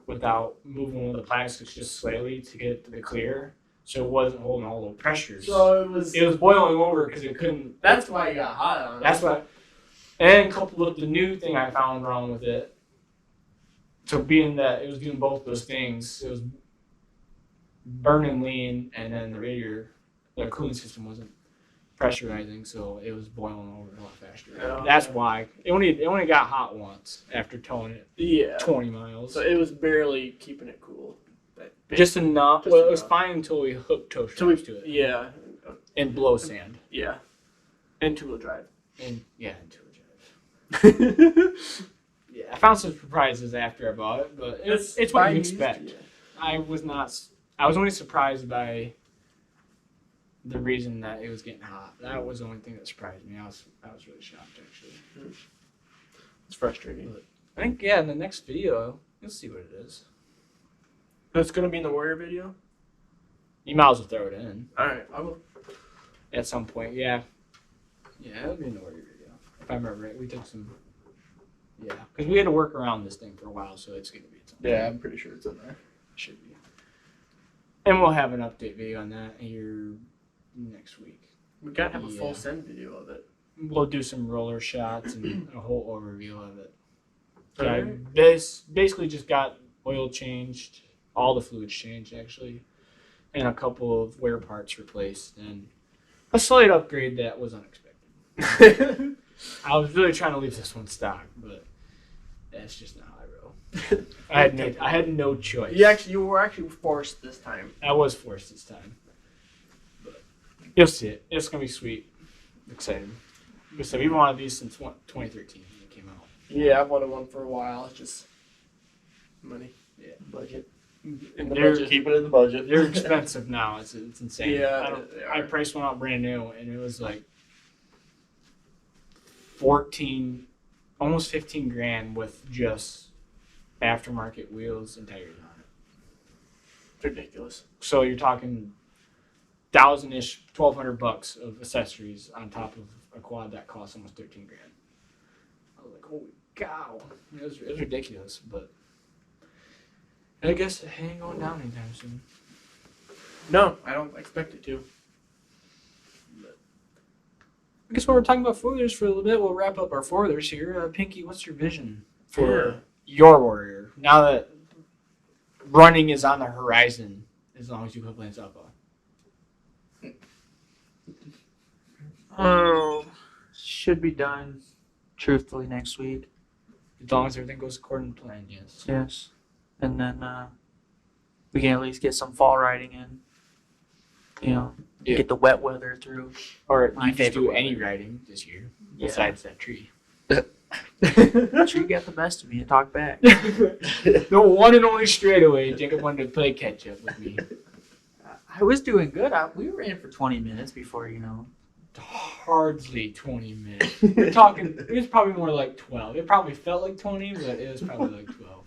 D: without moving one of the plastics just slightly to get it to the clear. So it wasn't holding all the pressures.
A: So it was
D: boiling over because it couldn't.
A: That's why it got hot on it.
D: That's why. And coupled with the new thing I found wrong with it. So being that it was doing both those things, it was burning lean, and then the radiator, the cooling system wasn't pressurizing, so it was boiling over a lot faster.
A: Oh,
D: That's
A: okay.
D: why it only got hot once after towing it 20 miles.
A: So it was barely keeping it cool.
D: Just enough.
A: Just
D: Well, it was
A: enough.
D: fine until we hooked tow
A: So we,
D: straps to it
A: yeah,
D: and blow sand.
A: yeah. And two-wheel drive.
D: And until it drive. Yeah, I found some surprises after I bought it, but it's what you expect.
A: Yeah.
D: I was only surprised by the reason that it was getting hot. That was the only thing that surprised me. I was really shocked actually.
A: It's frustrating.
D: I think in the next video you'll see what it is.
A: It's gonna be in the Warrior video?
D: You might as well throw it in
A: Alright, I will.
D: at some point. Yeah, it'll be in the Warrior video if I remember right. We took some. Yeah, because we had to work around this thing for a while, so it's gonna be at some point.
C: Yeah, I'm pretty sure it's in there.
D: Should be. And we'll have an update video on that here next week.
A: We gotta have a full
D: Yeah.
A: send video of it.
D: We'll do some roller shots and a whole overview of it. So I
A: Alright.
D: basically just got oil changed, all the fluids changed actually, and a couple of wear parts replaced, and a slight upgrade that was unexpected. I was really trying to leave this one stock, but that's just not how I roll. I had no choice.
A: You were actually forced this time.
D: I was forced this time. But you'll see it. It's gonna be sweet. Excited. So we wanted these since 2013 when it came out.
A: Yeah, I've wanted one for a while. It's just money.
D: Yeah.
A: Budget. In the
D: They're
A: budget.
C: Keep it in the budget.
D: They're expensive now. It's insane.
A: Yeah, they
D: I
A: are.
D: priced one out brand new, and it was like 14, almost 15 grand with just aftermarket wheels and tires on it.
A: It's ridiculous.
D: So you're talking 1,000-ish, $1,200 of accessories on top of a quad that costs almost 13 grand. I was like, holy cow! It was ridiculous, but I guess it ain't going down anytime soon.
A: No, I don't expect it to.
D: I guess while we're talking about foilers for a little bit, we'll wrap up our foilers here. Pinky, what's your vision for your Warrior now that running is on the horizon? As long as you put plans up.
B: Should be done, truthfully, next week.
D: As long as everything goes according to plan, yes.
B: Yes. And then we can at least get some fall riding in.
D: Yeah.
B: Get the wet weather through.
D: Or
B: My
D: you just do
B: favorite
D: any
B: weather.
D: riding this year
B: Yeah.
D: besides that tree.
B: Tree got the best of me and talk back.
D: The one and only straightaway, Jacob wanted to play catch up with me.
B: I was doing good. We ran for 20 minutes before,
D: Hardly 20 minutes. We're talking, it was probably more like 12. It probably felt like 20, but it was probably like 12.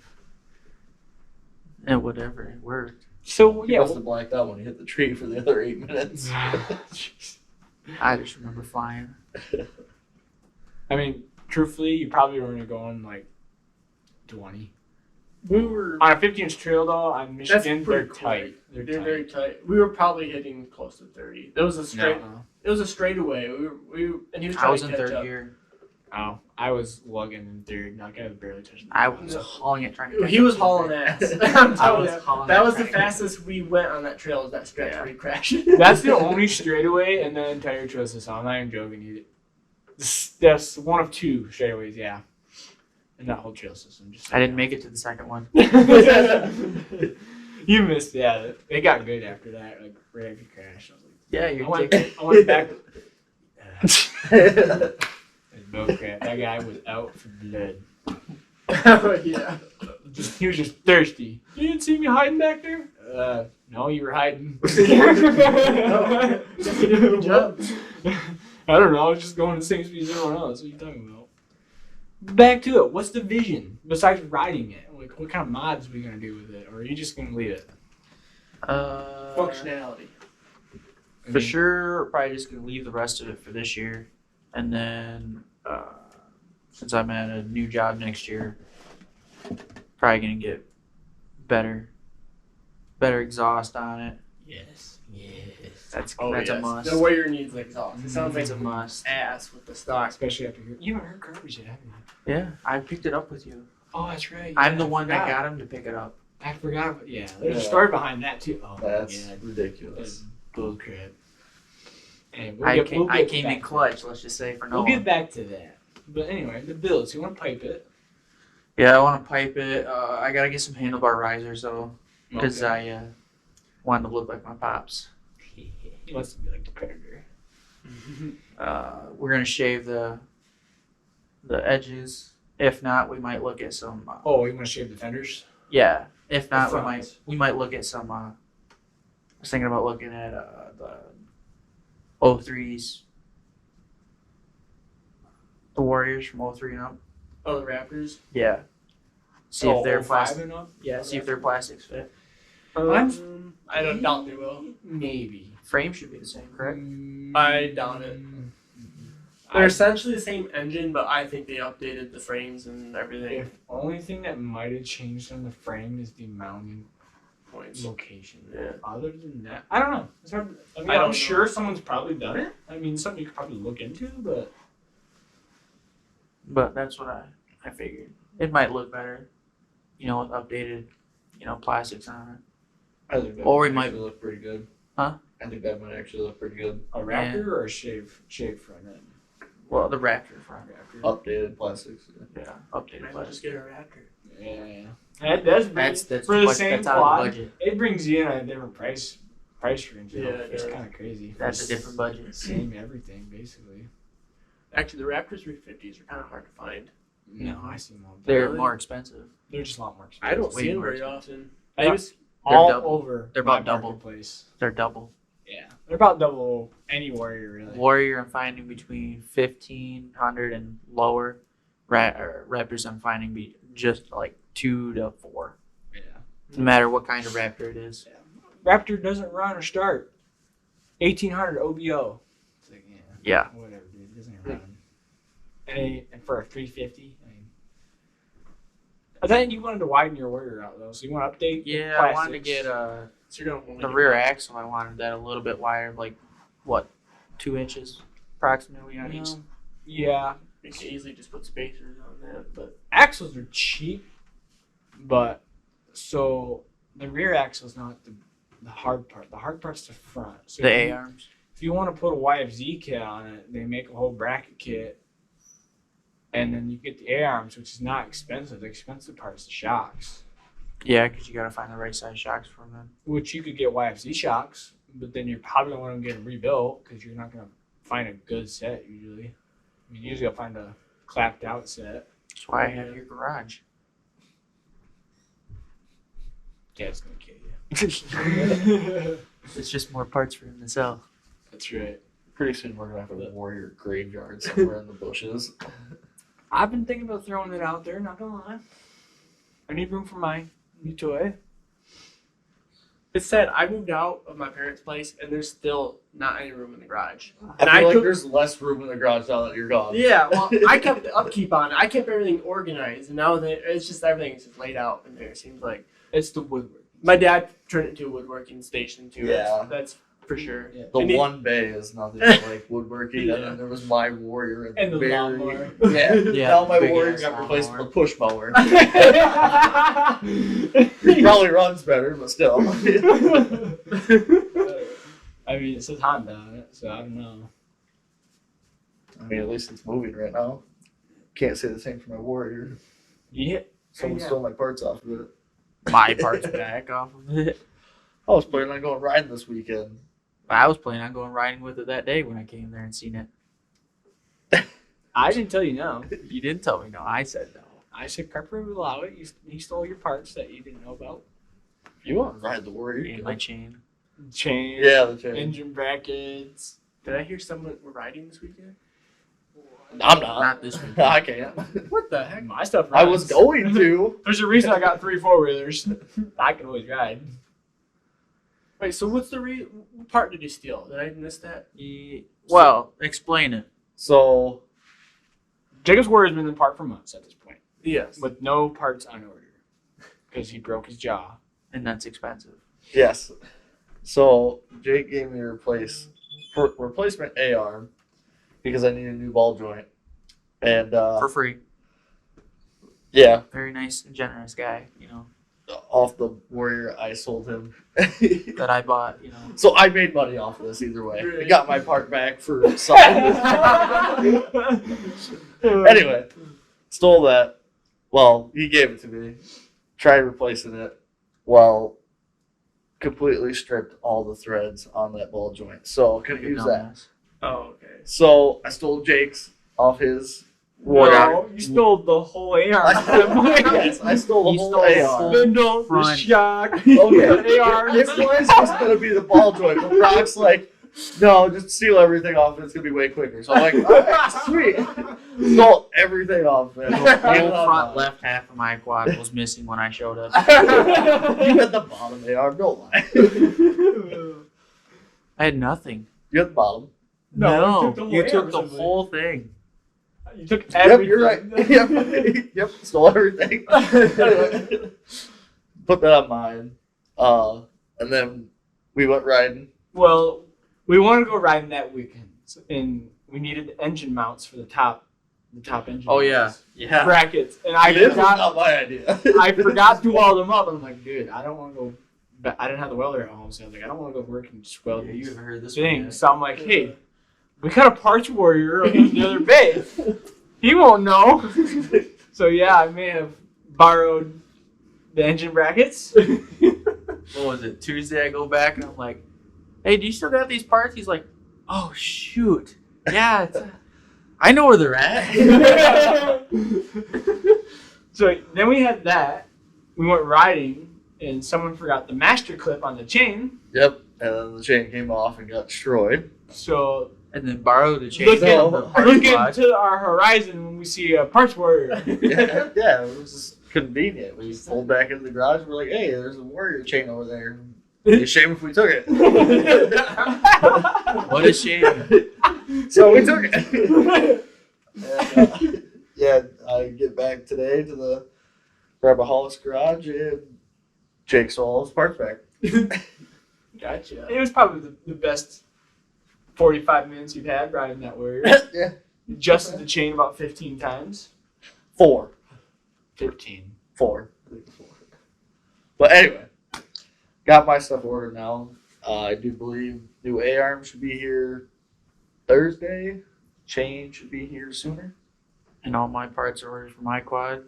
B: and whatever, it worked.
D: So,
C: He
D: yeah.
C: must have blacked out when he hit the tree for the other 8 minutes.
B: I just remember flying.
D: I mean, truthfully, you probably were only going like 20.
A: We were.
D: On a 50-inch trail, though, on Michigan,
A: pretty
D: they're
A: quick.
D: tight.
A: They're
D: tight.
A: very tight. We were probably hitting close to 30. It was a straight.
D: No.
A: It was a straightaway. And he was
B: I
A: trying
B: was
A: to
B: in
A: catch
B: third
A: up.
B: gear.
D: Oh, I was lugging in third. Like, I was barely touching the
B: I
D: ground.
B: was hauling it, trying to catch
A: He
B: up
A: was
B: to
A: hauling
B: him.
A: ass. I'm
B: I
A: telling
B: was
A: you.
B: hauling
A: That
B: it,
A: was the
B: trying to catch
A: fastest we went on that trail. Was that stretch
B: Yeah.
A: where he crashed?
D: That's the only straightaway in the entire trail system. I'm not even joking. That's one of two straightaways, yeah. And that whole trail system. Just
B: I didn't make it to the second one.
D: You missed, yeah. They got good after that, like right after the crash. I was like,
B: Yeah,
D: I went back. No crap. That guy was out for blood.
A: Yeah.
D: He was just thirsty. You didn't see me hiding back there? No, you were hiding.
A: Good job.
D: I don't know. I was just going the same speed as everyone else. What are you talking about? Back to it. What's the vision besides riding it? Like, what kind of mods are we gonna do with it, or are you just gonna leave it?
A: Functionality.
B: For sure, probably just gonna leave the rest of it for this year, and then since I'm at a new job next year, probably gonna get better exhaust on it.
D: Yes.
B: That's
A: Oh,
B: that's
A: yes.
B: a must.
A: The warrior needs exhaust. It sounds like
B: It's a must.
A: ass with the stock.
D: Especially after you haven't heard garbage yet, have you?
B: Yeah, I picked it up with you.
D: Oh, that's right.
B: I'm
D: yeah,
B: the
D: I
B: one that
D: forgot.
B: got him to pick it up.
D: I forgot. Yeah, there's a
C: Yeah.
D: story behind that too. Oh,
C: That's
D: yeah,
C: ridiculous.
D: bullcrap. Hey,
B: I came in clutch. Let's just say for no
D: We'll get
B: one.
D: back to that. But anyway, the bills. You want to pipe it?
B: Yeah, I want to pipe it. I gotta get some handlebar risers though, because I wanted to look like my pops.
D: He wants to be like the Predator.
B: We're gonna shave the edges. If not, we might look at some.
D: Oh, you want to shave the fenders?
B: Yeah. If not,
D: The
B: we
D: front.
B: might look at some. I was thinking about looking at the 03s, the Warriors from 03 and up.
A: Oh, the Raptors.
B: Yeah. See if they're
D: 05
B: plastic.
D: and up?
B: Yeah. See if their plastics fit.
A: I don't doubt they will.
D: Maybe.
B: Frame should be the same, correct?
A: I doubt it. They're essentially the same engine, but I think they updated the frames and everything.
D: The only thing that might have changed on the frame is the mounting
A: Points.
D: location.
A: Yeah.
D: Other than that, I don't know. It's hard. I mean,
A: I don't
D: I'm
A: know.
D: sure someone's probably done it. I mean, something you could probably look into, but
B: But that's what I figured. It might look better, with updated, plastics on it.
C: I think that
B: Or we
C: might
B: might-
C: actually look pretty good.
B: Huh?
C: I think that might actually look pretty good.
D: a Raptor or a shave front end.
B: Well, the Raptor front.
D: Raptor.
C: Updated plastics.
B: Yeah, updated
A: Might as well
B: plastics.
A: just get a Raptor.
D: Yeah. That does bring,
B: That's
D: for the
B: what-
D: same
B: that's out of
D: quad.
B: the budget.
D: It brings you in at a different price range.
A: Yeah, it
D: It's
A: does.
D: kind of crazy.
B: That's a different budget.
D: Same everything basically.
A: Actually, the Raptor 350s are kind of hard to find.
D: No, I see them all. the time.
B: They're
A: Really?
B: more expensive.
D: They're just a lot more expensive.
A: I don't
B: way
A: see them
B: more
A: very
B: expensive.
A: often.
D: I
A: I
D: was
A: was
B: They're
D: all
B: double.
D: over.
B: They're
D: my
B: about double.
D: marketplace.
B: They're double.
D: Yeah, they're about double any Warrior really.
B: Warrior, I'm finding between 1,500 and lower. Raptors, I'm finding be just like 2 to 4.
D: Yeah.
B: No matter what kind of Raptor it is.
D: Raptor doesn't run or start. 1800 OBO. It's like
B: Yeah.
D: whatever, dude. It doesn't run. And for a 350, I mean. I think you wanted to widen your Warrior out though, so you want to update. the
B: Yeah, I wanted to
D: plastics.
B: get
A: so you're going
B: the rear axle. I wanted that a little bit wider, like what, 2 inches approximately on each.
D: Yeah,
A: You can easily just put spacers on that, but
D: axles are cheap, but so the rear axle is not the hard part. The hard part's the front. So
B: The
D: if
B: A
D: you-
B: arms.
D: If you want to put a YFZ kit on it, they make a whole bracket kit, and then you get the A arms, which is not expensive. The expensive part is the shocks,
B: Yeah, because you gotta find the right size shocks for them.
D: which you could get YFZ shocks, but then you're probably gonna want to get them rebuilt because you're not gonna find a good set usually. I mean, usually you'll find a clapped out set.
B: That's why I have your garage.
D: Yeah, it's gonna kill you.
B: It's just more parts for him to sell.
D: That's right.
C: Pretty soon we're gonna have a warrior graveyard somewhere in the bushes.
D: I've been thinking about throwing it out there. Not gonna lie. I need room for my new toy.
A: it's sad. I moved out of my parents' place, and there's still not any room in the garage.
C: I
A: And
C: feel like
A: took-
C: there's less room in the garage now that you're gone.
A: Yeah, well, I kept the upkeep on it. I kept everything organized, and now that it's just everything's just laid out in there. It seems like
D: It's the woodwork.
A: my dad turned it into a woodworking station too.
C: Yeah.
A: That's for sure.
D: Yeah.
C: The
A: And it-
C: one bay is nothing but like woodworking,
A: Yeah.
C: and then there was my warrior
D: And the
C: very-
D: lawnmower.
C: Yeah,
B: Yeah,
C: now my
B: big
C: warrior
B: ass
C: got replaced with a
B: lawnmower.
C: push mower. He probably runs better, but still.
D: I mean, it says Honda on it, so I don't know.
C: I mean, at least it's moving right now. Can't say the same for my warrior.
D: Yeah.
C: Someone stole my parts off of it.
B: My parts back off of it.
C: I was planning on going riding this weekend.
B: I was planning on going riding with it that day when I came there and seen it.
D: I didn't tell you no.
B: You didn't tell me no. I said no.
D: I said Carper would allow it. He stole your parts that you didn't know about.
C: If you want to ride the Warrior, you
B: And
C: can.
B: my chain.
D: Chain.
C: Yeah, the chain.
D: Engine brackets.
A: Did I hear someone were riding this weekend?
C: I'm not.
B: Not this weekend.
C: I can't.
A: What the heck?
D: My stuff
C: I
D: rides.
C: was going to.
D: There's a reason I got 3 4-wheelers. I can always ride.
A: Wait, so what's the what part did you steal? Did I miss that?
B: Well, explain it.
C: So,
D: Jacob's Warrior's been in the park for months at this point,
A: Yes.
D: with no parts on order, because he broke his jaw.
B: And that's expensive.
C: yes. So, Jake gave me a replacement A-arm because I need a new ball joint. And,
B: For free.
C: yeah,
B: Very nice and generous guy, you know,
C: off the Warrior, I sold him.
B: that I bought, you know.
C: So, I made money off of this either way. I got my part back for something. Anyway, stole that. Well, he gave it to me. Tried replacing it. Well, completely stripped all the threads on that ball joint. So couldn't use that.
B: Dumbass.
A: Oh, okay.
C: So I stole Jake's off his Warrior.
D: No, you stole the whole AR.
C: Yes, I stole the
B: He
C: whole
B: stole the
C: AR.
B: whole-
D: Spindle, the
B: front.
D: shock,
C: Okay.
D: the AR.
C: It was just gonna be the ball joint, but Brock's like, no, just steal everything off and it's gonna be way quicker. So I'm like, alright, sweet. Stole everything off it.
B: The whole front left half of my quad was missing when I showed up.
C: You had the bottom AR, don't lie.
B: I had nothing.
C: You had the bottom.
D: No,
B: You
D: AR
B: took
D: or
B: the
D: something.
B: whole thing.
D: You took
C: Yep,
D: everything.
C: you're right. Yep, stole everything. Anyway, put that on mine. And then we went riding.
D: Well, we wanted to go riding that weekend, and we needed engine mounts for the top engine.
B: Oh, yeah.
D: mounts.
B: Yeah.
D: Brackets, and I
C: This was
D: forgot.
C: not my idea.
D: I forgot to weld them up. I'm like, dude, I don't want to go. But I didn't have the welder at home, so I was like, I don't want to go work and just weld
B: Yeah,
D: these
B: you haven't heard this
D: things.
B: one
D: So I'm like, hey, we got a parts warrior in the other bay. He won't know. So yeah, I may have borrowed the engine brackets.
B: yet. What was it? Tuesday I go back and I'm like, hey, do you still got these parts? He's like, oh, shoot. Yeah, I know where they're at.
D: So then we had that. We went riding, and someone forgot the master clip on the chain.
C: Yep. And then the chain came off and got destroyed.
D: So
B: And then borrowed the chain
D: looking,
B: from the parts
D: looking
B: lot.
D: to our horizon when we see a parts warrior.
C: Yeah, it was just convenient. We pulled back into the garage. We're like, hey, there's a Warrior chain over there. It'd be a shame if we took it.
B: What a shame.
C: So we took it. And, yeah, I get back today to the Braapaholic garage and Jake stole all his parts back.
A: Gotcha.
D: It was probably the best 45 minutes you've had riding that warrior.
C: Yeah.
D: Adjusted the chain about 15 times.
C: 4.
D: 15.
C: 4. But anyway, got my stuff ordered now. I do believe new A-arm should be here Thursday. Chain should be here sooner.
B: And all my parts are ordered for my quad.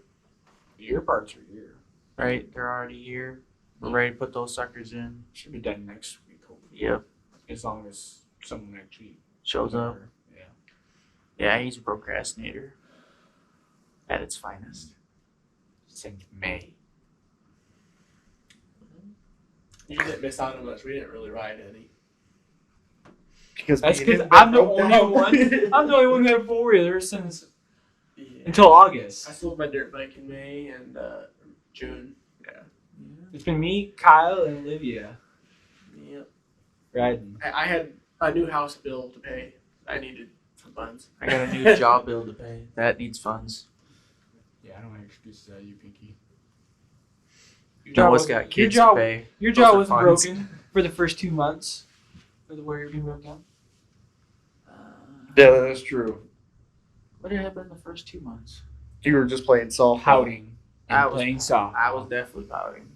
D: Your parts are here.
B: Right? They're already here. We're ready to put those suckers in.
D: Should be done next week, hopefully.
B: Yep.
D: As long as someone actually
B: Shows up.
D: Yeah.
B: Yeah, he's a procrastinator. At its finest.
D: Since May.
A: You didn't miss out on much. We didn't really ride any.
C: Because
D: That's
C: me
D: because
C: and him
D: I'm the
C: broke
D: only
C: down.
D: one. I'm the only one who had a 4-wheeler since
A: Yeah.
D: until August.
A: I sold my dirt bike in May and June.
D: It's been me, Kyle, and Olivia
A: Yep.
D: riding.
A: I had a new house bill to pay. I needed some funds.
B: I got a new job bill to pay. That needs funds.
D: Yeah, I don't want excuses out of you, Pinky. Your
B: Noah's
D: was-
B: got kids
D: your
B: to
D: job,
B: pay.
D: Your
B: Those
D: jaw
B: are
D: wasn't
B: funds.
D: broken for the first 2 months of the warrior being broken down.
C: Yeah, that's true.
B: What had happened in the first 2 months?
C: You were just playing softball.
D: Pouting
B: I
D: and
B: was-
D: playing soft.
B: I was definitely pouting.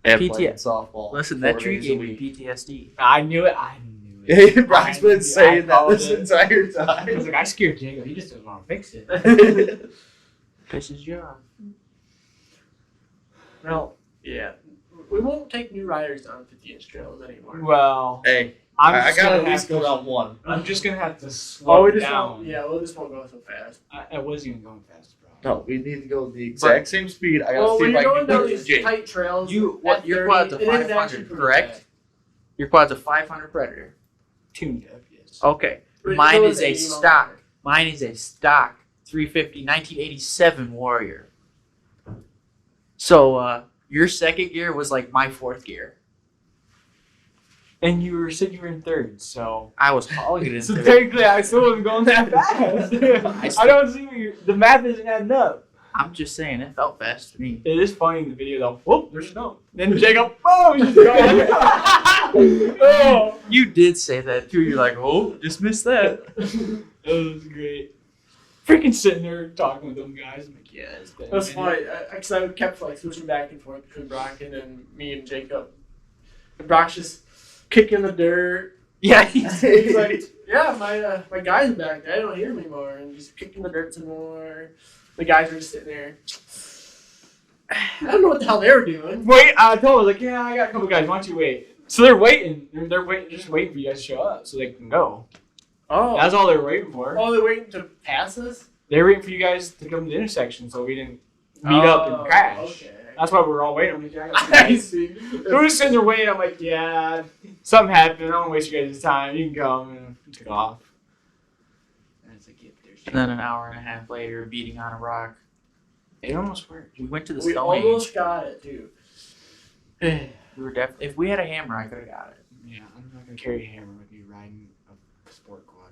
C: And
B: PT
C: playing softball.
B: Listen, that
C: 4
B: tree
C: days a
B: gave me
C: week.
B: PTSD.
D: I knew it. I knew it.
C: Brock's
D: I
C: been
D: knew-
C: saying
D: I
C: that
D: called
C: this
D: it.
C: entire
D: I was
C: time.
D: like, I scared Jacob. He just doesn't want to fix it.
B: Pisses you off.
A: Well, yeah. We won't take new riders on 50-inch trails anymore.
D: Well,
C: Hey,
D: I'm
C: I
D: just
C: got
D: gonna
C: at least
D: have
C: go
D: to.
C: down one.
D: I'm just gonna have to slow
A: we
D: it
A: just
D: down.
A: won't. Yeah, we just won't go so fast.
D: I wasn't even going fast, bro.
C: No, we need to go the exact same speed. I gotta
A: Well,
C: see
A: when
C: if
A: you're
C: I can
A: going down
C: get
A: these
C: Jake.
A: tight trails,
B: Your
A: at
B: quad's
A: 30,
B: a
A: it is actually
B: 500,
A: pretty
B: correct?
A: fast.
B: Your quad's a 500 Predator.
D: Tuned up, yes.
B: Okay.
A: But it
B: Mine
A: goes
B: is a
A: 80 miles an
B: stock.
A: hour.
B: Mine is a stock 350 1987 Warrior. So your second gear was like my fourth gear.
D: And you said you were in third, so.
B: I was hauling it in
D: So
B: third.
D: technically, I still wasn't going that fast. I don't see the math isn't adding up.
B: I'm just saying, it felt fast to me.
D: It is funny in the video though. Whoop, there's snow. Then Jacob, boom, he's gone. Oh,
B: You did say that too. You're like, oh, just missed that.
D: it was great. Freaking sitting there talking with them guys. I'm like, yeah, it's been.
A: That's
D: a minute.
A: funny, because I kept like switching back and forth between Brock and then me and Jacob. And Brock's just kicking the dirt.
B: Yeah,
A: He's like, yeah, my guys are back there. I don't hear him anymore. And just kicking the dirt some more. The guys are just sitting there. I don't know what the hell they were doing.
D: Wait, I told her like, yeah, I got a couple guys. Why don't you wait? So they're waiting. They're waiting, just waiting for you guys to show up so they can go.
A: Oh,
D: That's all they're waiting for.
A: they're waiting to pass us?
D: They're waiting for you guys to come to the intersection so we didn't meet up and crash.
A: Okay.
D: That's why we're all waiting. I'm like, yeah, I got
A: I
D: you guys.
A: see.
D: We're just sitting there waiting. I'm like, yeah, something happened. I don't want to waste you guys' time. You can come and take off. And it's like, yeah, there's
B: And then an hour and a half later, beating on a rock.
D: It almost worked.
B: We went to the
A: We
B: Stone
A: almost
B: Age.
A: got it, too.
B: We were if we had a hammer, I could have got it.
D: Yeah, I'm not gonna carry a hammer with me riding a sport quad.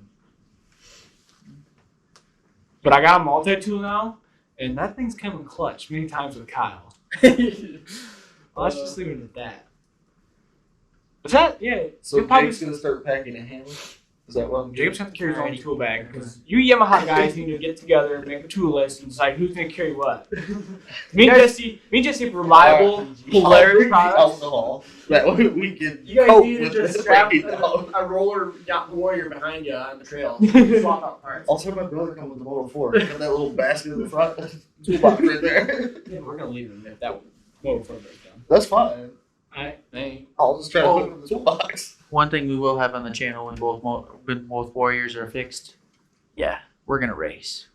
D: But I got a multi-tool now, and that thing's come in clutch many times with Kyle. Let's just leave it at that. Is that
C: So
D: you'll probably-
C: Jake's gonna start packing a hammer. Is that what I'm
D: Jacob's gonna have to carry his own tool bag because you Yamaha guys need to get together, make a tool list, and decide who's gonna carry what. me and Jesse have reliable Polaris
C: the
D: products.
C: alcohol. That way we can
A: You guys
C: cope
A: need to
C: with
A: just
C: this
A: strap
C: breakdown.
A: a roller yacht warrior behind you on the trail. Swap out parts.
C: Also, my brother come with the Moto 4. Have that little basket in the front, toolbox right there.
D: Yeah, we're gonna leave them if that motor for breakdown.
C: That's fine.
D: They
C: I'll just try to put it in the toolbox.
B: One thing we will have on the channel when both Warriors are fixed. Yeah, we're gonna race.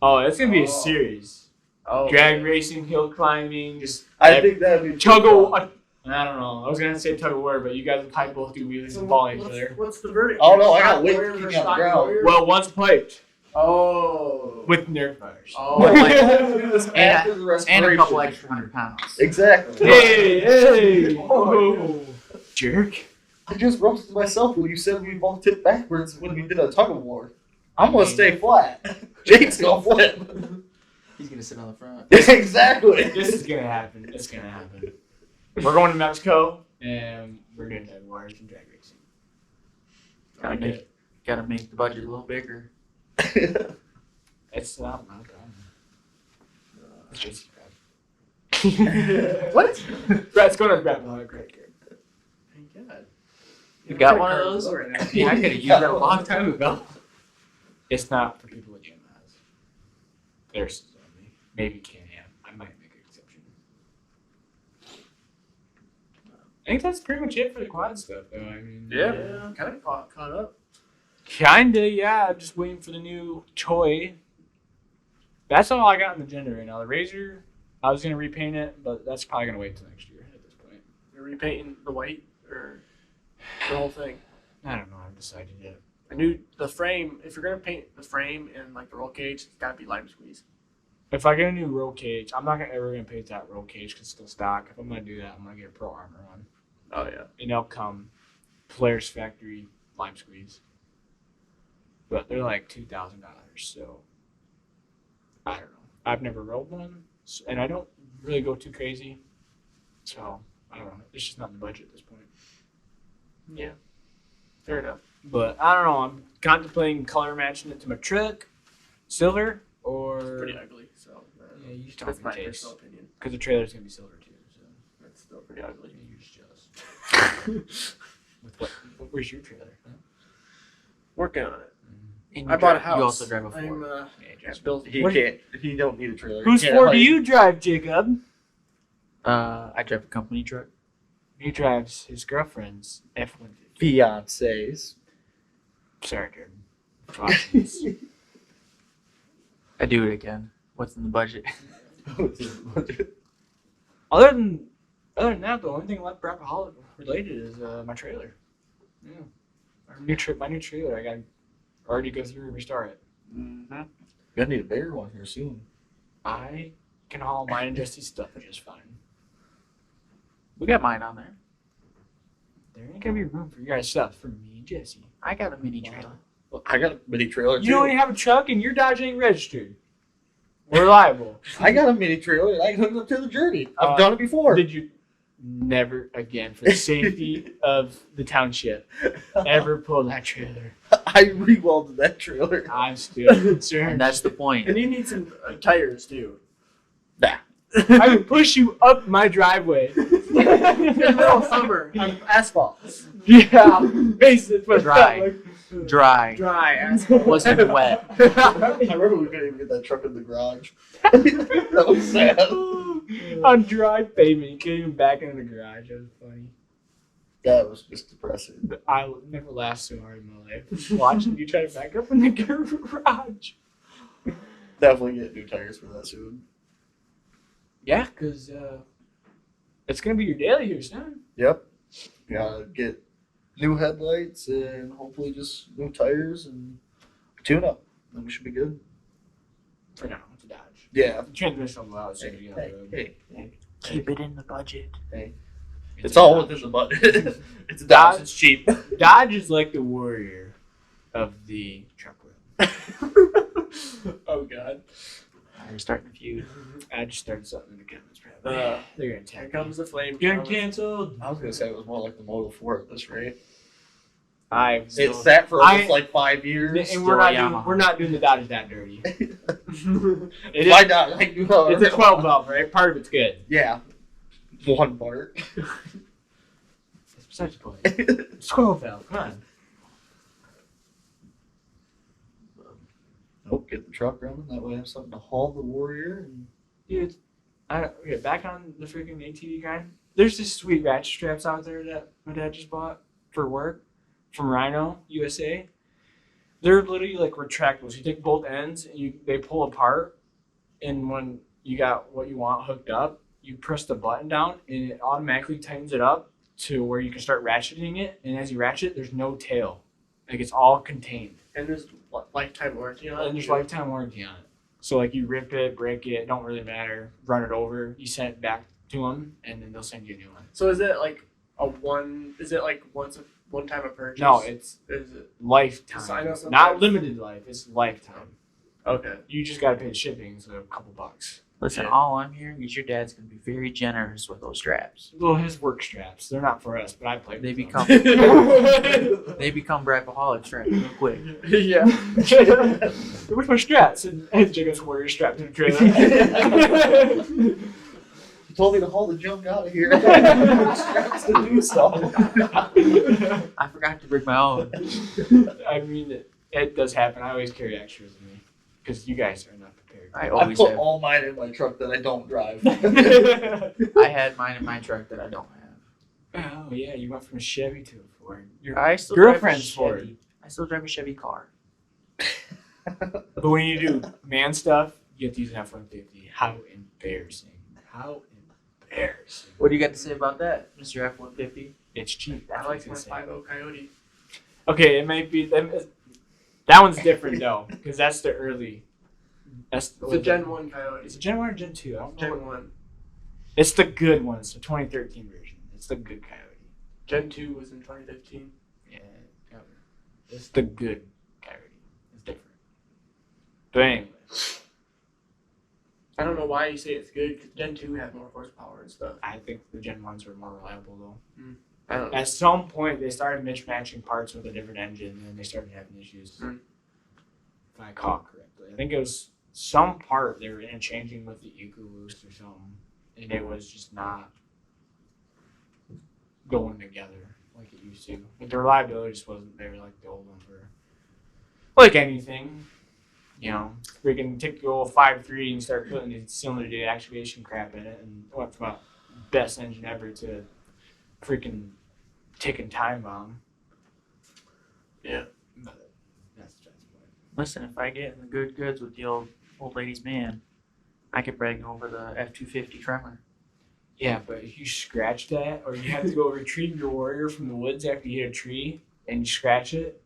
D: Oh, it's gonna be a
A: Oh.
D: series.
A: Oh,
D: Drag racing, hill climbing, just
C: I think that'd be
D: chug
C: fun.
D: I don't know. I was gonna say tug of war, but you guys will probably both do wheelies and fall each other.
A: What's the verdict?
C: Oh, no, I got
A: Stock
C: weight
A: warrior
C: kicking
A: versus
C: on the
A: stock
C: ground.
A: warrior?
D: Well, one's piped
A: Oh.
D: with nerf fires.
A: Oh.
C: No, I have to do this
B: And
C: after the
B: And
C: respiration.
B: a couple extra 100 pounds.
C: Exactly.
D: Hey!
A: Oh,
D: Jerk!
C: I just roasted myself when you said we both tipped backwards when we did a tug of war. I'm gonna stay flat. Jake's gonna flip.
B: He's gonna sit on the front.
C: Exactly.
D: This is gonna happen. It's gonna happen. We're going to Mexico and we're doing tug wars and drag racing.
B: Gotta make the budget a little bigger.
D: It's not my problem. It's just Brad.
A: What?
D: Brad's going to Braapaholic credit card.
A: Thank God.
B: You got one of those? Yeah, I could have used that a long time ago.
D: It's not for people with Yamahas. There's only maybe Can-Am. I might make an exception. I think that's pretty much it for the quad stuff, though. I mean,
A: Yeah, kind of caught up.
D: Kinda, yeah. Just waiting for the new toy. That's all I got on the agenda right now. The Razor, I was gonna repaint it, but that's probably gonna wait till next year at this point.
A: You're repainting the white or the whole thing.
D: I don't know. I haven't decided yet.
A: I knew the frame. If you're gonna paint the frame and like the roll cage, it's gotta be lime squeeze.
D: If I get a new roll cage, I'm not ever gonna paint that roll cage because it's still stock. If I'm gonna do that, I'm gonna get a Pro Armor on,
A: Oh yeah.
D: and they'll come Polaris factory lime squeeze. But they're like $2,000, so I don't know. I've never rolled one, and I don't really go too crazy, so I don't know. It's just not in the budget at this point.
A: Yeah. Fair enough.
D: But I don't know. I'm contemplating color matching it to my truck, silver, or
A: It's pretty ugly. So
D: yeah, you just
A: that's
D: talking
A: my
D: taste
A: personal opinion.
D: because the trailer's gonna be silver too. So
A: That's still pretty ugly.
D: you're just jealous. With what? Where's your trailer? Huh?
A: Working on it.
B: And
A: I bought a
B: You
A: house.
B: also drive a Ford.
A: I'm
D: Yeah,
A: just built.
C: He
D: What-
C: can't. He don't need a trailer.
D: Whose
C: He can't,
D: Ford do
C: like,
D: you drive, Jacob?
B: I drive a company truck.
D: He drives his girlfriend's F-150.
C: Fiancés.
D: Sorry, Jordan.
B: I do it again. What's in the budget?
D: Other than that, the only thing left Braapaholic related is my trailer. Yeah, my new trailer. I got to already go through and restart it.
C: Mm-hmm. Gonna need a bigger one here soon.
D: I can haul mine and Jesse's stuff just fine.
B: We got mine on there.
D: There ain't gonna be room for your guys' stuff for me and Jesse.
B: I got a mini trailer.
C: I got a mini trailer too.
D: You don't even have a truck and your Dodge ain't registered. We're liable.
C: I got a mini trailer and I can hook it up to the journey. I've
D: Uh,
C: done it before.
D: Did you never again, for the safety of the township, ever pull that trailer?
C: I re-welded that trailer.
D: I'm still concerned.
B: And that's the point.
A: And you need some tires too.
C: Nah.
D: I would push you up my driveway.
A: In the middle of summer on asphalt.
D: Yeah, basically what
B: Dry. Dry.
A: Dry asphalt.
B: Wasn't wet.
C: I remember we couldn't even get that truck in the garage. That was sad.
D: On dry pavement, you can't even back into the garage. That was funny.
C: That was just depressing.
D: I will never laughed so hard in my life. Watching you try to back up in the garage.
C: Definitely get new tires for that soon.
D: Yeah, because it's going to be your daily here soon.
C: Yep. Gotta get new headlights and hopefully just new tires and a tune-up. Then we should be good.
D: For now, it's a Dodge.
C: Yeah.
D: The transmission will allow us to
C: Hey,
D: get on the
C: hey,
D: road.
C: hey.
B: Keep it in the budget.
C: It's all within the budget. It's a Dodge. It's cheap.
D: Dodge is like the warrior of the truck world.
A: Oh god.
B: You're starting a feud.
D: I just started something in the comments, probably. They're going to
A: Here
D: attack
A: comes the flame.
D: Getting canceled.
C: I was gonna say it was more like the Model 4 at this rate.
D: I've
C: It sat for almost
D: I-
C: like 5 years.
D: and
B: Still
D: we're
B: a
D: not doing,
B: Yamaha.
D: we're not doing the Dodge that dirty. It
C: Why
D: is,
C: not? Like, you know,
D: it's a 12 valve, right? Part of it's good.
C: Yeah. One part.
D: That's besides the point. It's 12 valve. Come on.
C: Nope, get the truck running. That way I have something to haul the Warrior. And
D: Dude, okay, back on the freaking ATV grind. There's this sweet ratchet straps out there that my dad just bought for work from Rhino USA. They're literally like retractable. So you take both ends and they pull apart. And when you got what you want hooked up, you press the button down and it automatically tightens it up to where you can start ratcheting it. And as you ratchet, there's no tail. Like it's all contained.
A: And there's lifetime warranty on it.
D: And there's lifetime warranty on it. So like you rip it, break it, don't really matter. Run it over, you send it back to them, and then they'll send you a new one.
A: So is it like Is it like one time a purchase?
D: No, it's
A: Is it
D: lifetime.
A: So I know sometimes-
D: Not limited life. It's lifetime.
A: okay?
D: You just gotta pay the shipping, so a couple bucks.
B: Listen,
A: Yeah.
B: all I'm hearing is your dad's going to be very generous with those straps.
D: Well, his work straps. They're not for us, but I play.
B: They
D: with
B: become
D: them.
B: they become Braapaholic straps real quick.
A: Yeah.
D: Where's my straps? And Jacob's warrior strapped in a trailer.
C: he told me to haul the junk out of here. Straps to do so.
B: I forgot to bring my own.
D: I mean, it does happen. I always carry extras with me because you guys are not prepared.
B: I
C: I
B: always
C: put
B: have.
C: all mine in my truck that I don't drive.
B: I had mine in my truck that I don't have.
D: Oh yeah, you went from a Chevy to a Ford. Your
B: I still
D: girlfriend's
B: drive a
D: Ford.
B: Chevy. I still drive a Chevy car.
D: But when you do man stuff, you have to use an F-150. How embarrassing! How embarrassing!
B: What do you got to say about that, Mr. F-150?
D: It's cheap.
A: I like my
D: That's insane.
A: 5.0 Coyote.
D: Okay, it might be that one's different though, because that's the early. That's
A: It's a Gen 1 Coyote.
D: Is it Gen 1 or Gen 2? I don't know.
A: Gen 1.
D: It's the good one. It's the 2013 version. It's the good Coyote.
A: Gen 2 was in 2015.
D: Yeah, it's the good Coyote. It's different. But anyway,
A: I don't know why you say it's good, because Gen 2 had more horsepower and stuff.
D: I think the Gen 1s were more reliable though.
A: I don't know.
D: At some point, they started mismatching parts with a different engine, and then they started having issues.
A: Hmm.
D: If I recall correctly, I think it was some part they were interchanging with the EcoBoost or something, and it was just not going together like it used to. Like the reliability just wasn't there like the old ones were. like anything, freaking take the old 5.3 and start putting the cylinder deactivation crap in it, and went from a best engine ever to freaking ticking time bomb.
A: Yeah.
D: But that's the point.
B: Listen, if I get in the good goods with the old lady's man, I could brag over the F-250 Tremor.
D: Yeah, but if you scratch that, or you have to go retrieve your Warrior from the woods after you hit a tree, and you scratch it,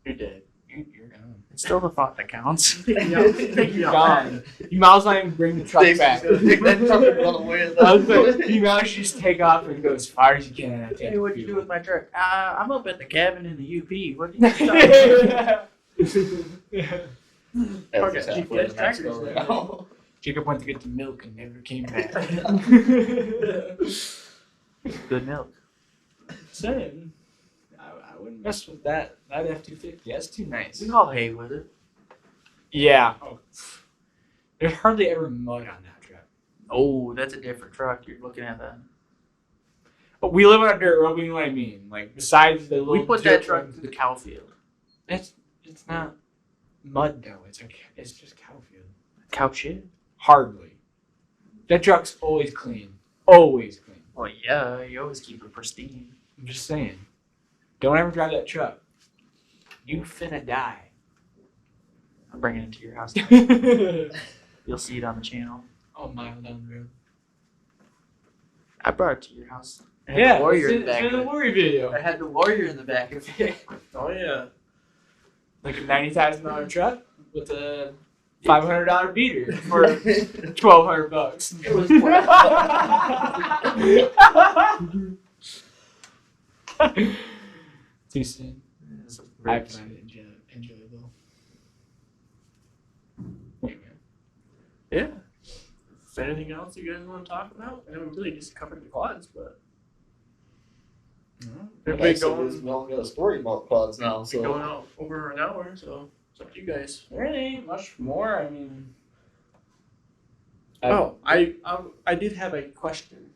A: You're dead.
D: you're gone.
B: It's still the thought that counts.
D: You're gone. You might as well even bring the truck back.
C: Take that truck and run away with
D: I was like,
C: that.
D: you might just take off and go as far as you can.
B: Hey, what'd you do with my truck? I'm up at the cabin in the UP. What did you do?
C: That's
A: Okay,
C: halfway
B: GPS
C: to
B: trackers
C: Mexico
B: there.
C: now.
D: Jacob went to get the milk and never came back.
B: Good milk.
D: Saying, I wouldn't mess with that F-250. That's too nice.
B: We haul hay with it.
D: Yeah. Oh. There's hardly ever mud on that truck.
B: Oh, that's a different truck. You're looking at that.
D: But we live on a dirt road. You know what I mean? Like besides the little
B: We put
D: dirt
B: that truck
D: road-
B: through the cow field.
D: It's not mud though. It's just cow field.
B: Cow shit?
D: Hardly. That truck's always clean. Always clean.
B: Well, yeah, you always keep it pristine.
D: I'm just saying. Don't ever drive that truck. You finna die.
B: I'm bringing it to your house. You'll see it on the channel.
D: Oh, mile down the road.
B: I brought it to your house. I had
D: Yeah,
B: the warrior in the
D: it's
B: back
D: in the
B: of it.
D: Warrior video.
B: I had the warrior in the back of it.
A: Oh yeah.
D: Like a $90,000 truck with a $500 beater for $1,200.
B: It was
D: Too soon. I find it enjoyable.
A: Yeah. Is there anything else you guys want to talk about? I know we really just covered the quads, but they're big going.
C: We all got a story about quads now, so
A: Going out over an hour, so it's up to you guys.
D: There ain't much more. I mean,
A: I did have a question.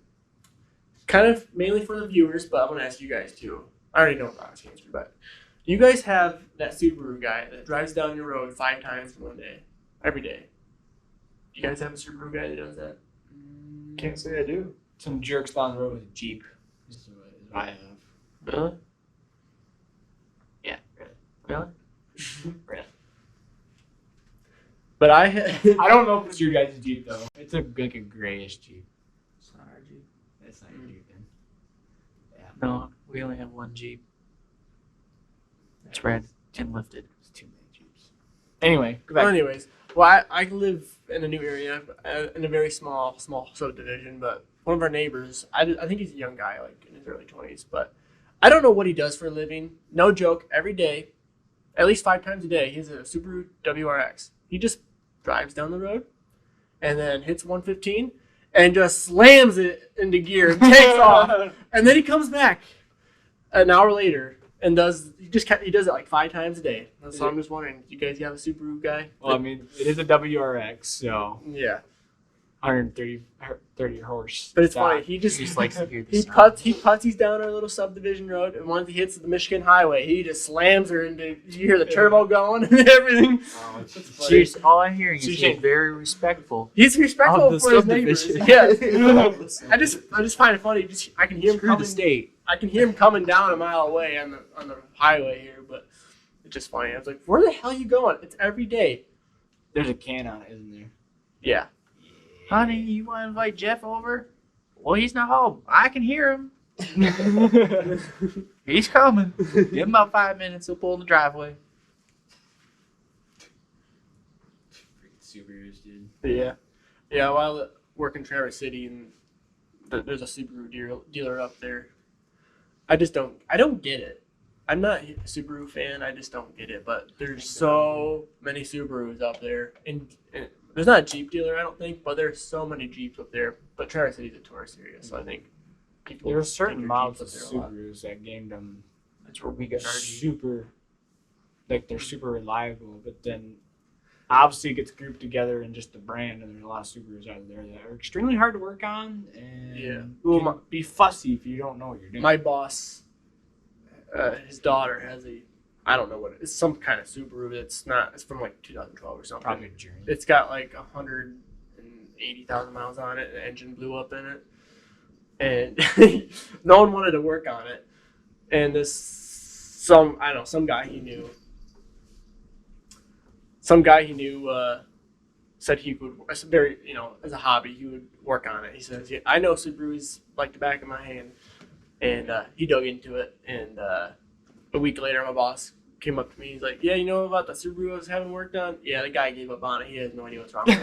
A: Kind of mainly for the viewers, but I'm gonna ask you guys too. I already know Rob's answer, but you guys have that Subaru guy that drives down your road 5 times in one day, every day. You guys have a Subaru guy that does that?
C: can't say I do.
D: some jerks down the road with a Jeep. Is what I have.
B: Really? Yeah. Really? Really?
A: But I
D: I don't know if it's your guys' Jeep though. It's like a grayish Jeep.
B: It's not our Jeep.
D: It's not your Jeep then. Yeah.
B: No, we only have one Jeep. It's red and lifted.
D: It's too many Jeeps. Anyway, go
A: Well,
D: back.
A: anyways, well, I live in a new area, in a very small subdivision, but one of our neighbors, I think he's a young guy, like in his early 20s, but I don't know what he does for a living. No joke, every day, at least 5 times a day, he has a Subaru WRX. He just drives down the road and then hits 115 and just slams it into gear and takes off. And then he comes back an hour later and does it like 5 times a day. So I'm just wondering, do you guys have a Subaru guy?
D: Well, I mean, it is a WRX, so
A: Yeah.
D: 30 horse.
A: But it's
D: stock.
A: funny. He just
B: likes to hear the
A: he
B: sound.
A: putties down our little subdivision road, and once he hits the Michigan highway, he just slams her into. You hear the turbo going and everything.
D: Oh, it's just
B: Seriously, all I'm hearing is
D: So you
B: he's
D: can't-
B: very respectful.
A: He's respectful
B: Of the
A: for his neighbors.
B: subdivision.
A: Yeah. I just find it funny. I can hear him
B: Screw the
A: coming.
B: state.
A: I can hear him coming down a mile away on the highway here, but it's just funny. I was like, "Where the hell are you going?" It's every day.
D: There's a can on it, isn't there?
A: Yeah.
B: Honey, you want to invite Jeff over? Well, he's not home. I can hear him. He's coming. Give him about 5 minutes. He'll pull in the driveway.
D: Freaking Subarus, dude.
A: Yeah. Yeah. While I work in Traverse City, and there's a Subaru dealer up there. I don't get it. I'm not a Subaru fan. I just don't get it. But there's so many Subarus up there, and there's not a Jeep dealer, I don't think, but there's so many Jeeps up there. But Traverse City's a tourist area, so I think people.
D: There were certain
A: take their
D: models of
A: Jeeps up there a lot.
D: Subarus that gained them
B: That's where we got our Jeep.
D: super, like they're super reliable, but then obviously it gets grouped together in just the brand, and there's a lot of Subarus out there that are extremely hard to work on and
A: Yeah.
D: can be fussy if you don't know what you're doing.
A: My boss, his daughter has a I don't know what it is. It's some kind of Subaru. It's not. It's from like 2012 or something.
D: Probably a Journey.
A: It's got like 180,000 miles on it. The engine blew up in it, and no one wanted to work on it. And some guy he knew. Some guy he knew said he would, as a hobby, he would work on it. He says, "Yeah, I know Subarus like the back of my hand," and he dug into it. And a week later, my boss came up to me. He's like, "Yeah, you know about the Subaru I was having work on? Yeah, the guy gave up on it. He has no idea what's wrong with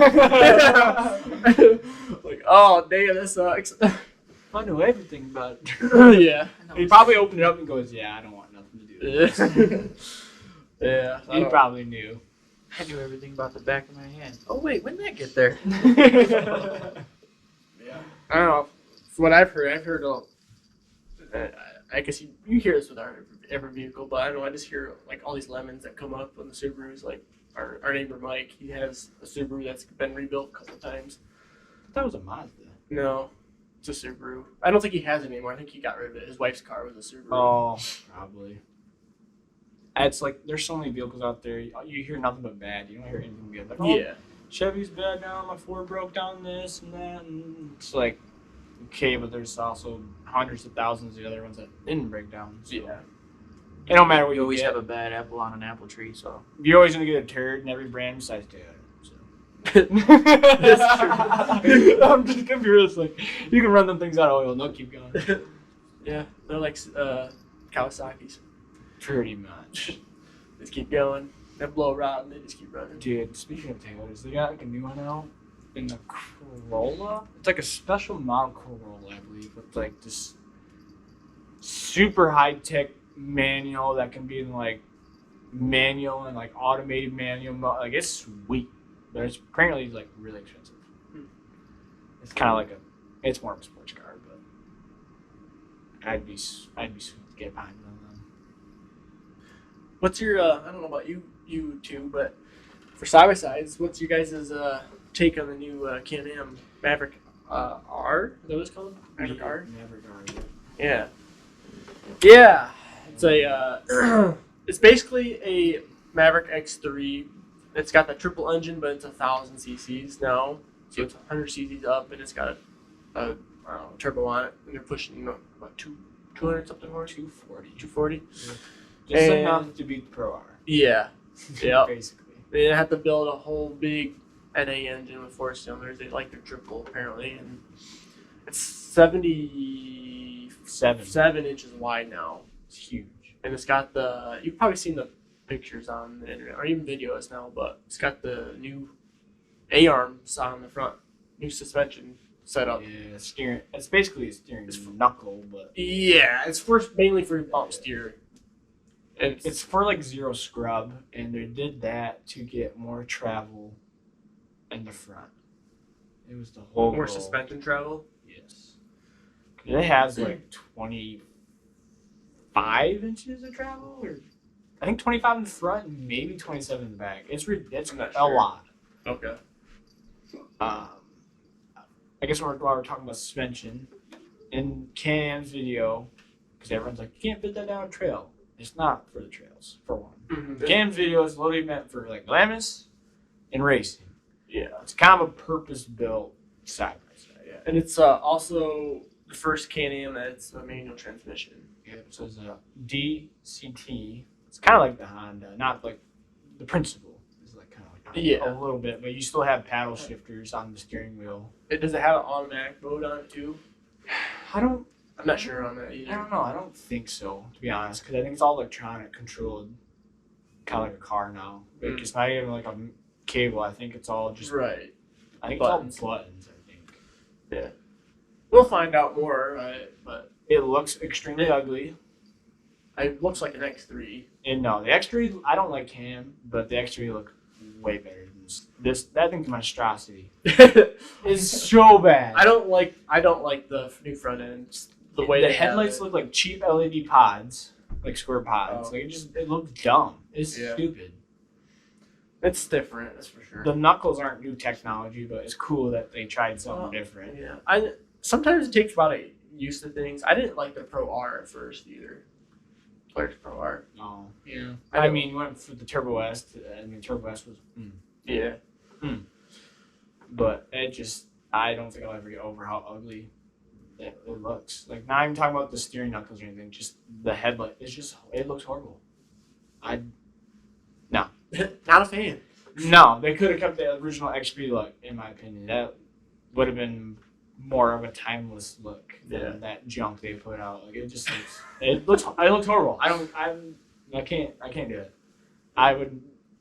A: it." Like, oh damn, that sucks.
D: I know everything about it.
A: Yeah.
D: He probably opened it up and goes, "Yeah, I don't want nothing to do with this."
A: Yeah.
D: He probably knew.
B: I knew everything about the back of my hand. Oh wait, when did that get there?
A: Yeah. I don't know. From what I've heard. I guess you hear this with every vehicle, but I don't know. I just hear like all these lemons that come up on the Subarus. Like our neighbor Mike, he has a Subaru that's been rebuilt a couple times.
D: That was a Mazda.
A: No, it's a Subaru. I don't think he has it anymore. I think he got rid of it. His wife's car was a Subaru.
D: Oh, probably. It's like there's so many vehicles out there. You hear nothing but bad. You don't hear anything good. Like, oh,
A: Yeah.
D: Chevy's bad now. My Ford broke down this and that, and it's like, okay, but there's also hundreds of thousands of the other ones that didn't break down. So.
A: Yeah.
D: It don't matter what
B: You
D: you
B: always
D: get.
B: have a bad apple on an apple tree, so.
D: You're always gonna get a turd in every brand besides Toyota. So.
A: That's true.
D: I'm just gonna be realistic. You can run them things out of oil and they'll keep going.
A: Yeah, they're like Kawasaki's.
D: Pretty much.
A: Just keep going. They blow a rod and they just keep running.
D: Dude, speaking of Toyotas, they got like a new one out in the Corolla. It's like a special model Corolla, I believe, with like this super high tech manual that can be in like manual and like automated manual mode. Like it's sweet, but it's apparently like really expensive. It's kind of like it's more of a sports car, but I'd be sweet to get behind one of them.
A: What's your I don't know about you two, but for side by sides, what's your guys' take on the new Can-Am Maverick R? Is that what it's called? Maverick R?
D: Maverick R.
A: Yeah. Yeah. It's a it's basically a Maverick X3. It's got the triple engine, but it's 1,000 cc's now, so it's 100 cc's up, and it's got a turbo on it, and they're pushing about 200 something more.
D: 240.
A: 240.
D: Just
A: And-
D: enough to beat the Pro R.
A: Yeah. Yeah.
D: Basically.
A: They have to build a whole big NA engine with 4 cylinders. They like their triple apparently, and it's 77 inches wide now.
D: It's huge.
A: And it's got you've probably seen the pictures on the internet or even videos now, but it's got the new A-arms on the front, new suspension setup.
D: Yeah, steering. It's basically a steering knuckle, but
A: Yeah, it's mainly for bump steer. And
D: it's for like zero scrub, and they did that to get more travel in the front. It was the whole
A: more
D: goal.
A: suspension travel.
D: Yes. It has like 25 inches of travel, or I think 25 in the front and maybe 27 in the back. It's
A: I'm not
D: a
A: sure.
D: lot.
A: Okay.
D: I guess while we're talking about suspension, in Can-Am's video, because everyone's like, you can't fit that down a trail. It's not for the trails, for one.
A: Mm-hmm.
D: Can-Am's video is literally meant for like Glamis and racing.
A: Yeah.
D: It's kind of a purpose-built side by side.
A: Yeah, and it's also the first Can-Am that's a manual transmission.
D: Yeah, it says DCT. It's kind of like the Honda, not like the principle. It's like kind of like
A: Yeah.
D: a little bit, but you still have paddle shifters on the steering wheel.
A: Does it have an automatic mode on it too?
D: I'm
A: not sure on that either.
D: I don't know. I don't think so, to be honest, because I think it's all electronic controlled, kind of like a car now. Like, it's not even like a cable. I think it's all just.
A: Right.
D: I think
A: Buttons.
D: it's all buttons. I think.
A: Yeah. We'll find out more, but
D: It looks extremely ugly.
A: it looks like an X3.
D: And no, the X3. I don't like Cam, but the X3 look way better than this. That thing's a monstrosity. It's so bad.
A: I don't like the new front end. The way
D: the
A: they have
D: headlights
A: it.
D: look like cheap LED pods, like square pods.
A: Oh.
D: Like it looks dumb. It's
A: Yeah.
D: stupid.
A: It's different, that's for sure.
D: The knuckles aren't new technology, but it's cool that they tried something different.
A: Yeah. Sometimes it takes a while to get used to things. I didn't like the Pro R at first either. Players Pro R.
D: No.
A: Yeah.
D: I mean, you went for the Turbo S. Turbo S was.
A: Yeah.
D: But it just, I don't think I'll ever get over how ugly it looks. Like, not even talking about the steering knuckles or anything, just the headlight. It looks horrible. No.
A: Not a fan.
D: No, they could have kept the original XP look, in my opinion. That would have been more of a timeless look than that junk they put out. Like, it looks horrible. I can't do it.